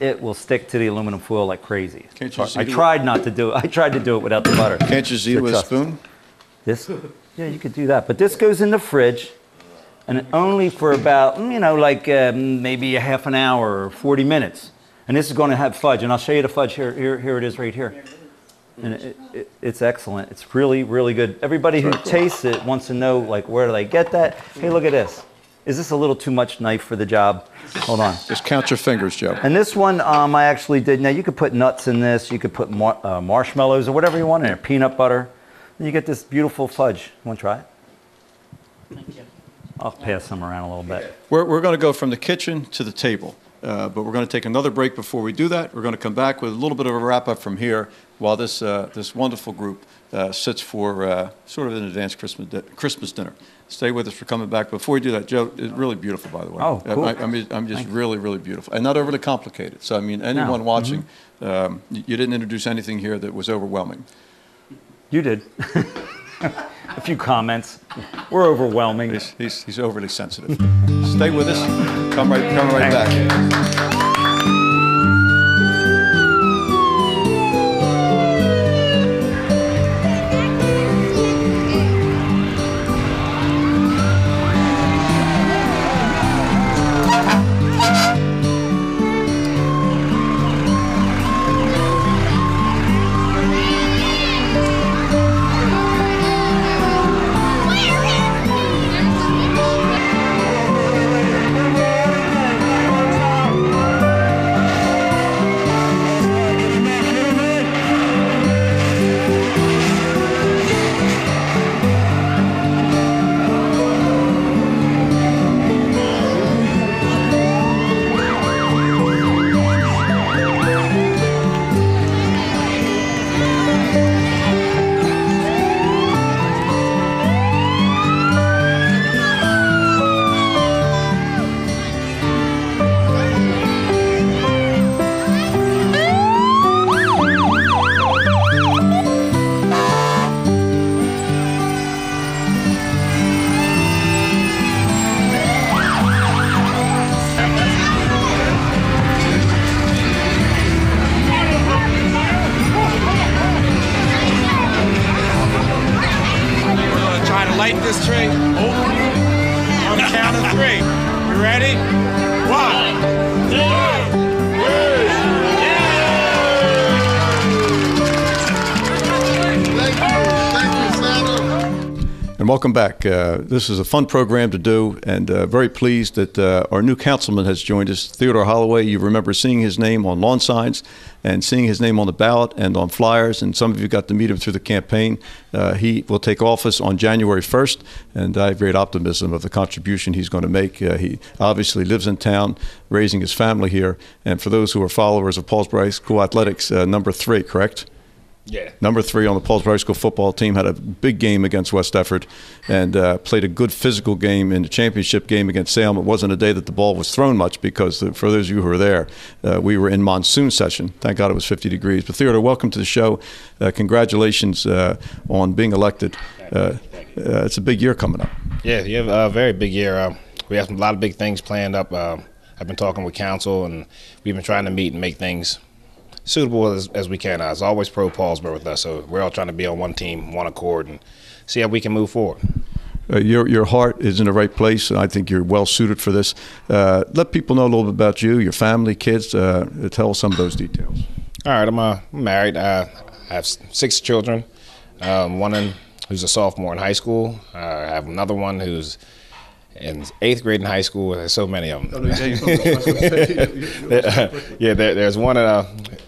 Speaker 9: it will stick to the aluminum foil like crazy.
Speaker 1: Can't you
Speaker 9: I tried not to do it. I tried to do it without the butter.
Speaker 1: Can't you see it with a spoon?
Speaker 9: This? Yeah, you could do that. But this goes in the fridge. And only for about, maybe a half an hour or 40 minutes. And this is going to have fudge. And I'll show you the fudge here. Here it is right here. And it's excellent. It's really, really good. Everybody who tastes it wants to know, where do they get that? Hey, look at this. Is this a little too much knife for the job? Hold on.
Speaker 1: Just count your fingers, Joe.
Speaker 9: And this one I actually did. Now, you could put nuts in this. You could put marshmallows or whatever you want in there. Peanut butter. And you get this beautiful fudge. Want to try it?
Speaker 2: Thank you.
Speaker 9: I'll pass some around a little bit.
Speaker 1: We're going to go from the kitchen to the table, but we're going to take another break before we do that. We're going to come back with a little bit of a wrap-up from here while this wonderful group sits for sort of an advanced Christmas dinner. Stay with us for coming back. Before we do that, Joe, it's really beautiful, by the way.
Speaker 9: Oh, cool.
Speaker 1: I'm just really, really beautiful. And not overly complicated. So, anyone watching, you didn't introduce anything here that was overwhelming.
Speaker 9: You did. A few comments. We're overwhelming.
Speaker 1: He's overly sensitive. Stay with us. Come right back. And welcome back. This is a fun program to do, and very pleased that our new councilman has joined us, Theodore Holloway. You remember seeing his name on lawn signs and seeing his name on the ballot and on flyers, and some of you got to meet him through the campaign. He will take office on January 1st, and I have great optimism of the contribution he's going to make. He obviously lives in town, raising his family here, and for those who are followers of Paulsboro High School athletics, number 3, correct?
Speaker 15: Yeah.
Speaker 1: Number 3 on the Paulsboro High School football team, had a big game against West Effort and played a good physical game in the championship game against Salem. It wasn't a day that the ball was thrown much because, for those of you who were there, we were in monsoon session. Thank God it was 50 degrees. But Theodore, welcome to the show. Congratulations on being elected. It's a big year coming up.
Speaker 15: Yeah, you have a very big year. We have a lot of big things planned up. I've been talking with council, and we've been trying to meet and make things suitable as we can. It's always pro Paulsboro with us, so we're all trying to be on one team, one accord, and see how we can move forward.
Speaker 1: Your heart is in the right place, and I think you're well suited for this. Let people know a little bit about you, your family, kids. Tell us some of those details.
Speaker 15: All right, I'm married. I have 6 children. One who's a sophomore in high school. I have another one who's in 8th grade in high school. There's so many of them. There's one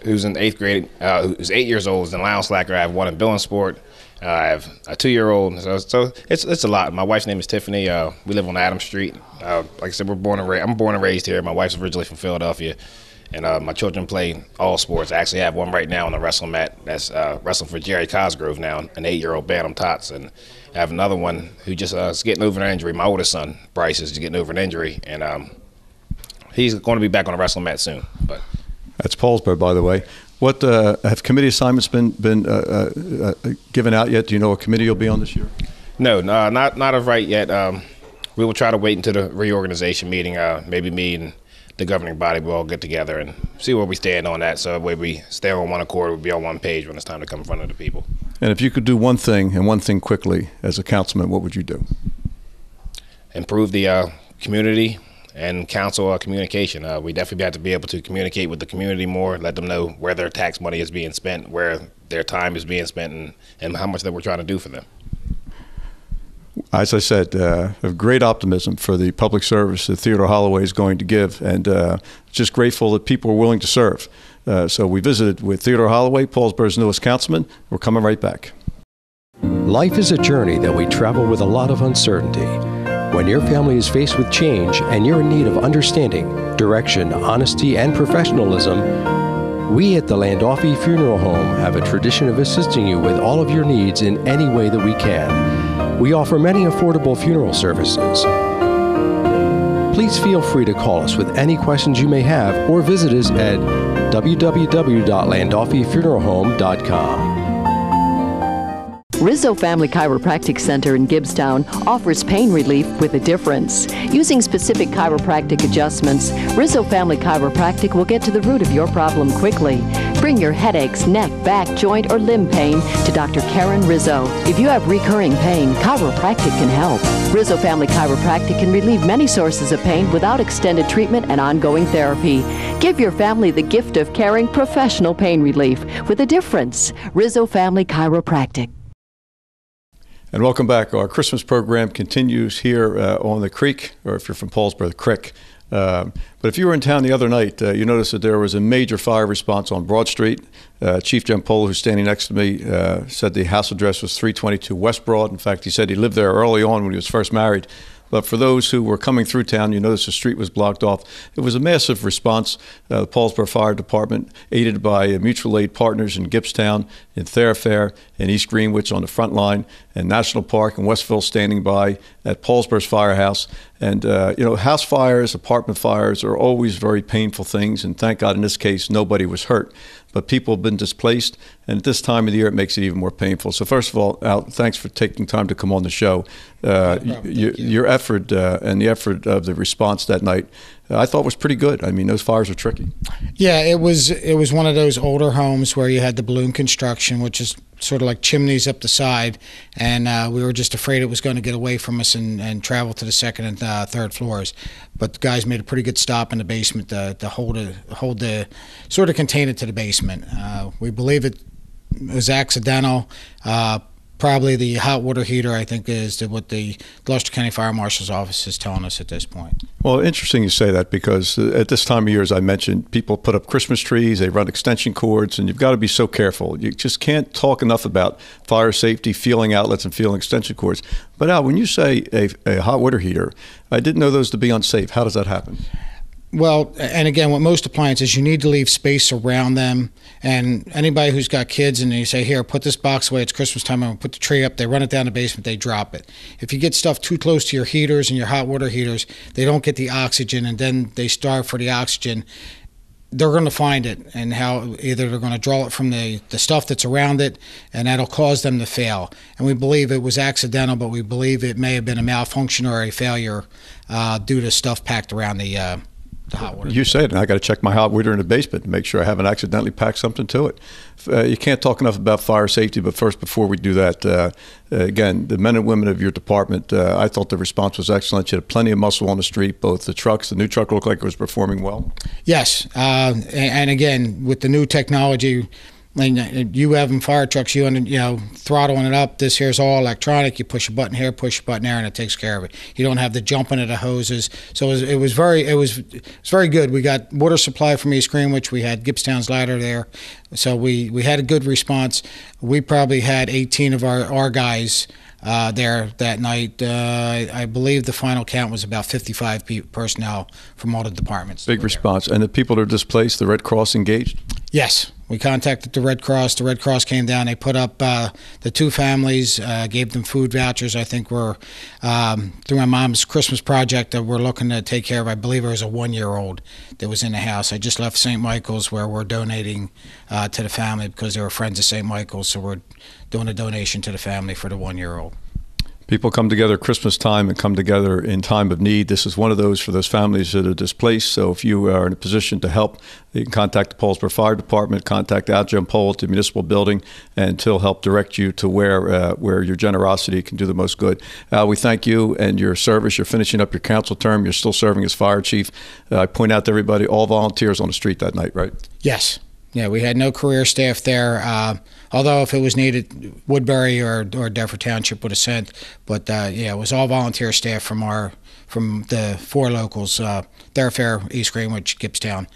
Speaker 15: who's in 8th grade, who's 8 years old, is in Lounge Slacker. I have one in Billinsport. I have a 2-year-old. So it's a lot. My wife's name is Tiffany. We live on Adams Street. Like I said, I'm born and raised here. My wife's originally from Philadelphia. And my children play all sports. I actually have one right now on the wrestling mat that's wrestling for Jerry Cosgrove now, an 8-year-old Bantam Tots. And I have another one who just is getting over an injury. My oldest son, Bryce, is getting over an injury. And he's going to be back on the wrestling mat soon. But
Speaker 1: that's Paulsboro, by the way. What have committee assignments been given out yet? Do you know what committee you'll be on this year?
Speaker 15: No, not of right yet. We will try to wait until the reorganization meeting. Maybe me and the governing body will all get together and see where we stand on that. So that way we stay on one accord, we'll be on one page when it's time to come in front of the people.
Speaker 1: And if you could do one thing, and one thing quickly, as a councilman, what would you do?
Speaker 15: Improve the community and council communication. We definitely have to be able to communicate with the community more, let them know where their tax money is being spent, where their time is being spent, and how much that we're trying to do for them.
Speaker 1: As I said, have great optimism for the public service that Theodore Holloway is going to give, and just grateful that people are willing to serve. So we visited with Theodore Holloway, Paulsboro's newest councilman. We're coming right back.
Speaker 7: Life is a journey that we travel with a lot of uncertainty. When your family is faced with change and you're in need of understanding, direction, honesty, and professionalism, we at the Landolfi Funeral Home have a tradition of assisting you with all of your needs in any way that we can. We offer many affordable funeral services. Please feel free to call us with any questions you may have or visit us at www.landolfifuneralhome.com.
Speaker 11: Rizzo Family Chiropractic Center in Gibbstown offers pain relief with a difference. Using specific chiropractic adjustments, Rizzo Family Chiropractic will get to the root of your problem quickly. Bring your headaches, neck, back, joint, or limb pain to Dr. Karen Rizzo. If you have recurring pain, chiropractic can help. Rizzo Family Chiropractic can relieve many sources of pain without extended treatment and ongoing therapy. Give your family the gift of caring professional pain relief with a difference. Rizzo Family Chiropractic.
Speaker 1: And welcome back. Our Christmas program continues here on the creek, or if you're from Paulsboro, the creek. But if you were in town the other night, you noticed that there was a major fire response on Broad Street. Chief Giampola, who's standing next to me, said the house address was 322 West Broad. In fact, he said he lived there early on when he was first married. But for those who were coming through town, you notice the street was blocked off. It was a massive response. The Paulsboro Fire Department, aided by mutual aid partners in Gibbstown, in Thayerfair, in East Greenwich on the front line, and National Park and Westville standing by at Paulsboro's firehouse. And, house fires, apartment fires are always very painful things. And thank God in this case, nobody was hurt. But people have been displaced, and at this time of the year, it makes it even more painful. So first of all, Al, thanks for taking time to come on the show. Your effort and the effort of the response that night, I thought was pretty good. I mean, those fires are tricky.
Speaker 16: Yeah, it was one of those older homes where you had the balloon construction, which is sort of like chimneys up the side, and we were just afraid it was going to get away from us and travel to the second and third floors. But the guys made a pretty good stop in the basement to hold the sort of contain it to the basement. We believe it was accidental. Probably the hot water heater, I think, is what the Gloucester County Fire Marshal's office is telling us at this point.
Speaker 1: Well, interesting you say that, because at this time of year, as I mentioned, people put up Christmas trees, they run extension cords, and you've got to be so careful. You just can't talk enough about fire safety, feeling outlets, and feeling extension cords. But Al, when you say a hot water heater, I didn't know those to be unsafe. How does that happen?
Speaker 16: Well, and again, with most appliances, you need to leave space around them. And anybody who's got kids and you say, here, put this box away, it's Christmas time, I'm going to put the tree up, they run it down the basement, they drop it. If you get stuff too close to your heaters and your hot water heaters, they don't get the oxygen, and then they starve for the oxygen. They're going to find it, and how either they're going to draw it from the stuff that's around it, and that'll cause them to fail. And we believe it was accidental, but we believe it may have been a malfunction or a failure due to stuff packed around the the hot water.
Speaker 1: You say it, and I got to check my hot water in the basement to make sure I haven't accidentally packed something to it. You can't talk enough about fire safety, but first, before we do that, again, the men and women of your department, I thought the response was excellent. You had plenty of muscle on the street, both the trucks, the new truck looked like it was performing well.
Speaker 16: Yes, and again, with the new technology, and you having fire trucks, you throttling it up. This here's all electronic. You push a button here, push a button there, and it takes care of it. You don't have the jumping of the hoses. So it was very good. We got water supply from East Greenwich. We had Gibbstown's ladder there, so we had a good response. We probably had 18 of our guys there that night. I believe the final count was about 55 personnel from all the departments.
Speaker 1: Big response. And the people that are displaced, the Red Cross engaged?
Speaker 16: Yes. We contacted the Red Cross. The Red Cross came down. They put up the two families, gave them food vouchers. I think we're, through my mom's Christmas project that we're looking to take care of, I believe it was a 1-year-old that was in the house. I just left St. Michael's where we're donating to the family because they were friends of St. Michael's, so we're doing a donation to the family for the 1-year-old.
Speaker 1: People come together at Christmas time and come together in time of need. This is one of those for those families that are displaced. So if you are in a position to help, you can contact the Paulsboro Fire Department, contact Giampola at the municipal building, and he'll help direct you to where your generosity can do the most good. We thank you and your service. You're finishing up your council term. You're still serving as fire chief. I point out to everybody, all volunteers on the street that night, right?
Speaker 16: Yes. Yeah, we had no career staff there. Although if it was needed, Woodbury or Deptford Township would have sent. But yeah, it was all volunteer staff from the 4 locals: Thurfair, East Greenwich, Gibbstown.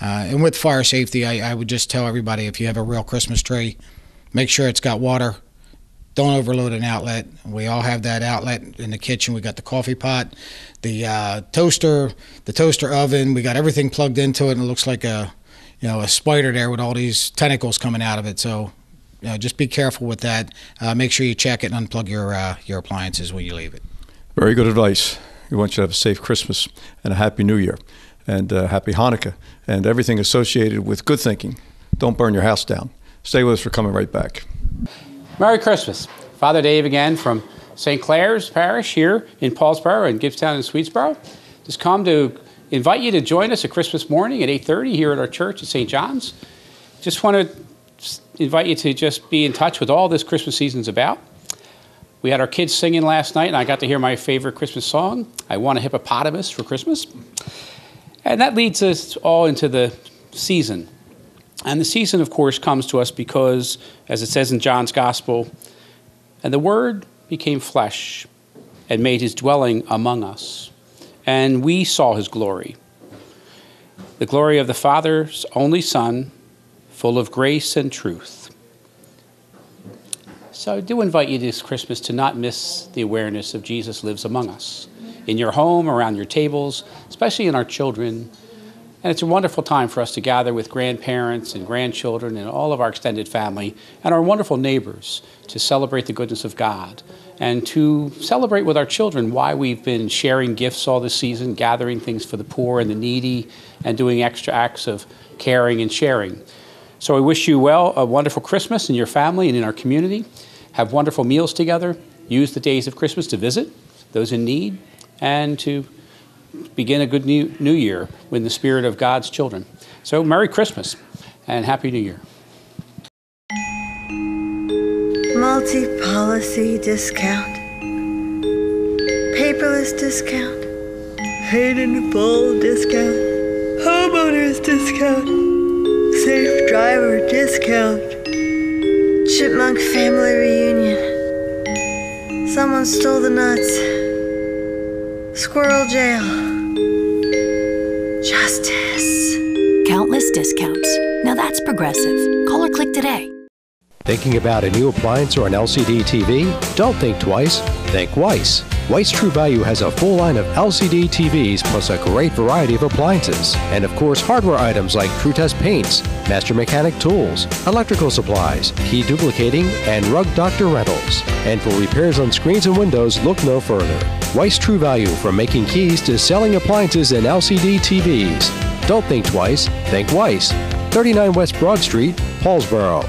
Speaker 16: And with fire safety, I would just tell everybody, if you have a real Christmas tree, make sure it's got water. Don't overload an outlet. We all have that outlet in the kitchen. We got the coffee pot, the toaster oven. We got everything plugged into it, and it looks like a spider there with all these tentacles coming out of it. So just be careful with that. Make sure you check it and unplug your appliances when you leave it.
Speaker 1: Very good advice. We want you to have a safe Christmas and a happy New Year and happy Hanukkah and everything associated with good thinking. Don't burn your house down. Stay with us. We're coming right back.
Speaker 17: Merry Christmas. Father Dave again from St. Clair's Parish here in Paulsboro and Gibbstown and Swedesboro. Just come to invite you to join us at Christmas morning at 8:30 here at our church at St. John's. Just want to invite you to just be in touch with all this Christmas season's about. We had our kids singing last night, and I got to hear my favorite Christmas song, I Want a Hippopotamus for Christmas. And that leads us all into the season. And the season, of course, comes to us because, as it says in John's Gospel, and the Word became flesh and made his dwelling among us. And we saw his glory, the glory of the Father's only Son, full of grace and truth. So I do invite you this Christmas to not miss the awareness of Jesus lives among us, in your home, around your tables, especially in our children. And it's a wonderful time for us to gather with grandparents and grandchildren and all of our extended family and our wonderful neighbors to celebrate the goodness of God and to celebrate with our children why we've been sharing gifts all this season, gathering things for the poor and the needy, and doing extra acts of caring and sharing. So I wish you a wonderful Christmas in your family and in our community. Have wonderful meals together. Use the days of Christmas to visit those in need and to begin a good new year with the spirit of God's children. So Merry Christmas and Happy New Year.
Speaker 5: Multi-policy discount, paperless discount, paid in full discount, homeowners discount, safe driver discount, chipmunk family reunion, someone stole the nuts, squirrel jail, justice.
Speaker 6: Countless discounts. Now that's progressive. Call or click today.
Speaker 7: Thinking about a new appliance or an LCD TV? Don't think twice, think Weiss. Weiss True Value has a full line of LCD TVs plus a great variety of appliances. And of course, hardware items like True Test paints, Master Mechanic tools, electrical supplies, key duplicating, and Rug Doctor rentals. And for repairs on screens and windows, look no further. Weiss True Value, from making keys to selling appliances and LCD TVs. Don't think twice, think Weiss. 39 West Broad Street, Paulsboro.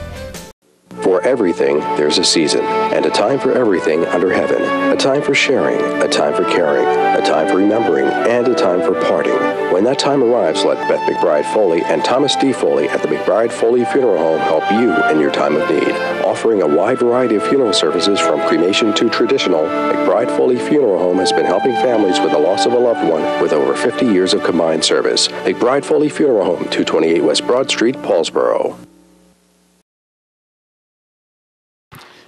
Speaker 8: For everything, there's a season, and a time for everything under heaven. A time for sharing, a time for caring, a time for remembering, and a time for parting. When that time arrives, let Beth McBride Foley and Thomas D. Foley at the McBride Foley Funeral Home help you in your time of need. Offering a wide variety of funeral services from cremation to traditional, McBride Foley Funeral Home has been helping families with the loss of a loved one with over 50 years of combined service. McBride Foley Funeral Home, 228 West Broad Street, Paulsboro.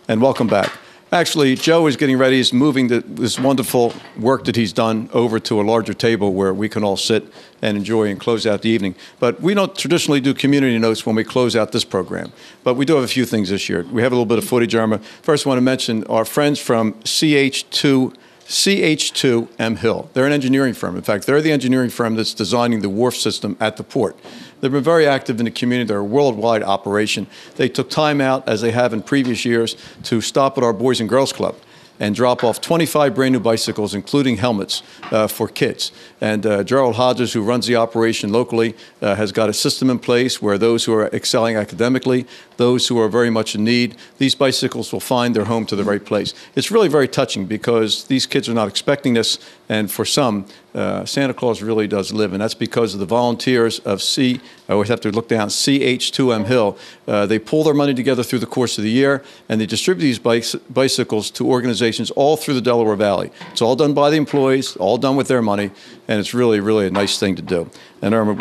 Speaker 1: And welcome back. Actually, Joe is getting ready. He's moving this wonderful work that he's done over to a larger table where we can all sit and enjoy and close out the evening. But we don't traditionally do community notes when we close out this program. But we do have a few things this year. We have a little bit of footage, Irma. First, I want to mention our friends from CH2M Hill. They're an engineering firm. In fact, they're the engineering firm that's designing the wharf system at the port. They've been very active in the community. They're a worldwide operation. They took time out, as they have in previous years, to stop at our Boys and Girls Club and drop off 25 brand new bicycles, including helmets for kids. And Gerald Hodges, who runs the operation locally, has got a system in place where those who are excelling academically, those who are very much in need, these bicycles will find their home to the right place. It's really very touching because these kids are not expecting this, and for some, Santa Claus really does live, and that's because of the volunteers of I always have to look down, CH2M Hill. They pull their money together through the course of the year, and they distribute these bicycles to organizations all through the Delaware Valley. It's all done by the employees, all done with their money, and it's really, really a nice thing to do. And Irma,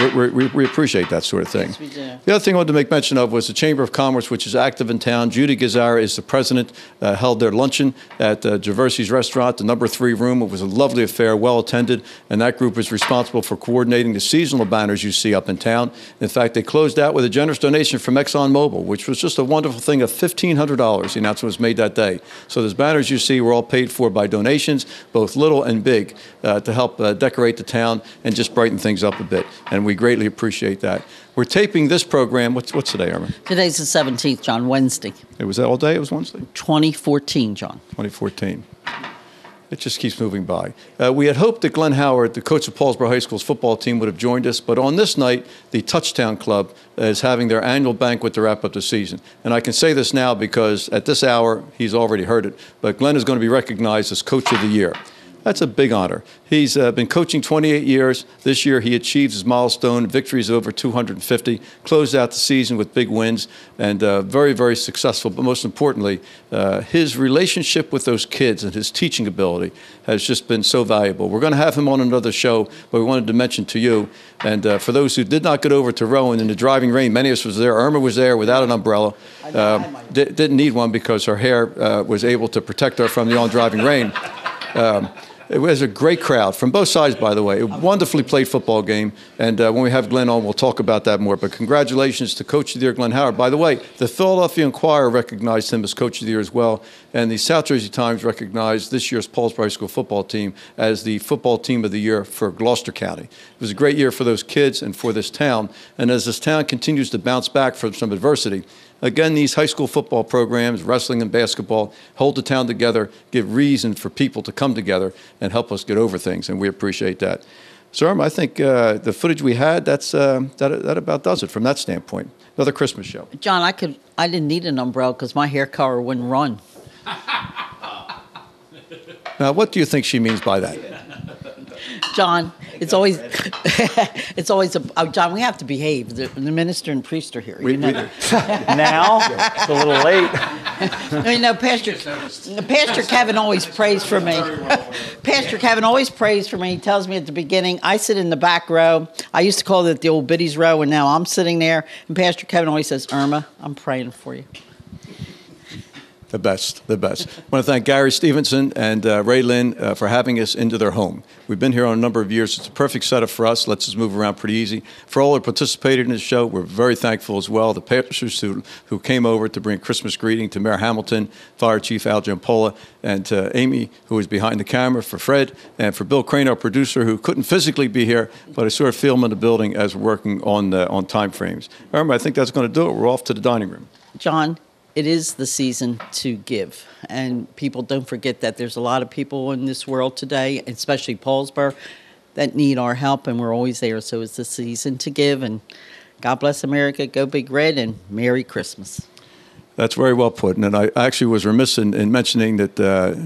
Speaker 1: we appreciate that sort of thing.
Speaker 2: Yes, we do.
Speaker 1: The other thing I wanted to make mention of was the Chamber of Commerce, which is active in town. Judy Gazara is the president, held their luncheon at Javersi's Restaurant, the number 3 room. It was a lovely affair, well attended, and that group is responsible for coordinating the seasonal banners you see up in town. In fact, they closed out with a generous donation from ExxonMobil, which was just a wonderful thing of $1,500. The announcement was made that day. So those banners you see were all paid for by donations, both little and big, to help decorate the town and just brighten things up a bit. And we greatly appreciate that. We're taping this program. What's today, Irma?
Speaker 2: Today's the 17th, John, Wednesday.
Speaker 1: It was that all day? It was Wednesday?
Speaker 2: 2014, John.
Speaker 1: 2014. It just keeps moving by. We had hoped that Glenn Howard, the coach of Paulsboro High School's football team, would have joined us, but on this night, the Touchdown Club is having their annual banquet to wrap up the season. And I can say this now because at this hour, he's already heard it, but Glenn is going to be recognized as Coach of the Year. That's a big honor. He's been coaching 28 years. This year he achieves his milestone, victories over 250, closed out the season with big wins, and very, very successful. But most importantly, his relationship with those kids and his teaching ability has just been so valuable. We're going to have him on another show, but we wanted to mention to you, and for those who did not get over to Rowan in the driving rain, many of us was there. Irma was there without an umbrella. Didn't need one because her hair was able to protect her from the on-driving rain. It was a great crowd from both sides, by the way. A wonderfully played football game. And when we have Glenn on, we'll talk about that more. But congratulations to Coach of the Year, Glenn Howard. By the way, the Philadelphia Inquirer recognized him as Coach of the Year as well. And the South Jersey Times recognized this year's Paulsboro High School football team as the football team of the year for Gloucester County. It was a great year for those kids and for this town. And as this town continues to bounce back from some adversity, again, these high school football programs, wrestling and basketball, hold the town together, give reason for people to come together and help us get over things, and we appreciate that. So, Irma, I think the footage we had, that about does it from that standpoint. Another Christmas show.
Speaker 2: John, I didn't need an umbrella because my hair color wouldn't run.
Speaker 1: Now, what do you think she means by that?
Speaker 2: John, it's always, John, we have to behave. The minister and priest are here.
Speaker 9: Now? It's a little late.
Speaker 2: Pastor Kevin always prays for me. Pastor Kevin always prays for me. He tells me at the beginning, I sit in the back row. I used to call it the old biddies row, and now I'm sitting there. And Pastor Kevin always says, Irma, I'm praying for you.
Speaker 1: The best. I want to thank Gary Stevenson and Ray Lynn for having us into their home. We've been here on a number of years. It's a perfect setup for us. Lets us move around pretty easy. For all who participated in this show, we're very thankful as well. The pastors who came over to bring a Christmas greeting to Mayor Hamilton, Fire Chief Al Giampola, and to Amy, who is behind the camera, for Fred, and for Bill Crane, our producer, who couldn't physically be here, but I sort of feel him in the building as we're working on time frames. Remember, I think that's going to do it. We're off to the dining room.
Speaker 2: John, it is the season to give, and people don't forget that there's a lot of people in this world today, especially Paulsboro, that need our help, and we're always there. So it's the season to give, and God bless America, go Big Red, and Merry Christmas.
Speaker 1: That's very well put. And I actually was remiss in mentioning that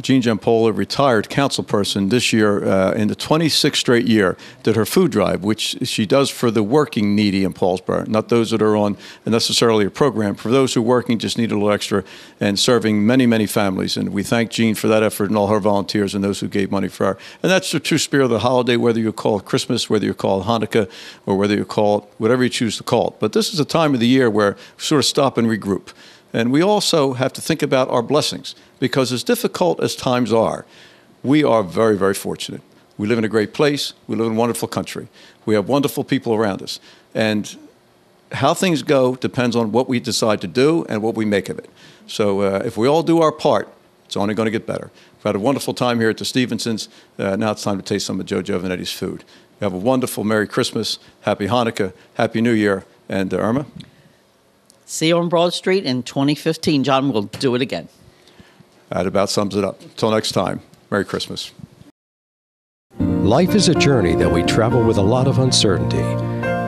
Speaker 1: Jean Giampola, retired council person this year, in the 26th straight year, did her food drive, which she does for the working needy in Paulsboro, not those that are on necessarily a program. For those who are working, just need a little extra, and serving many, many families. And we thank Jean for that effort and all her volunteers and those who gave money for her. And that's the true spirit of the holiday, whether you call it Christmas, whether you call it Hanukkah, or whether you call it whatever you choose to call it. But this is a time of the year where we sort of stop and regroup. And we also have to think about our blessings, because as difficult as times are, we are very, very fortunate. We live in a great place. We live in a wonderful country. We have wonderful people around us. And how things go depends on what we decide to do and what we make of it. So if we all do our part, it's only going to get better. We've had a wonderful time here at the Stevensons. Now it's time to taste some of Joe Giovanetti's food. We have a wonderful Merry Christmas, Happy Hanukkah, Happy New Year. And Irma?
Speaker 2: See you on Broad Street in 2015. John will do it again.
Speaker 1: That about sums it up. Until next time, Merry Christmas.
Speaker 7: Life is a journey that we travel with a lot of uncertainty.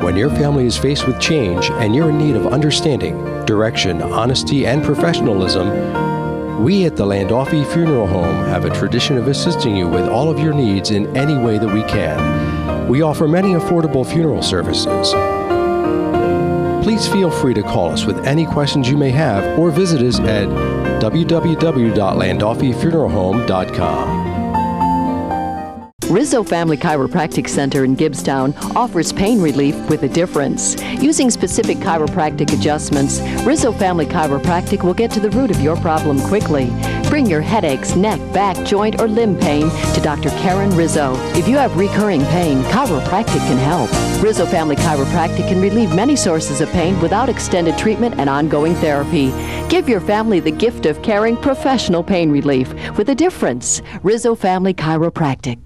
Speaker 7: When your family is faced with change and you're in need of understanding, direction, honesty, and professionalism, we at the Landolfi Funeral Home have a tradition of assisting you with all of your needs in any way that we can. We offer many affordable funeral services. Please feel free to call us with any questions you may have, or visit us at www.landolfifuneralhome.com.
Speaker 11: Rizzo Family Chiropractic Center in Gibbstown offers pain relief with a difference. Using specific chiropractic adjustments, Rizzo Family Chiropractic will get to the root of your problem quickly. Bring your headaches, neck, back, joint, or limb pain to Dr. Karen Rizzo. If you have recurring pain, chiropractic can help. Rizzo Family Chiropractic can relieve many sources of pain without extended treatment and ongoing therapy. Give your family the gift of caring professional pain relief with a difference. Rizzo Family Chiropractic.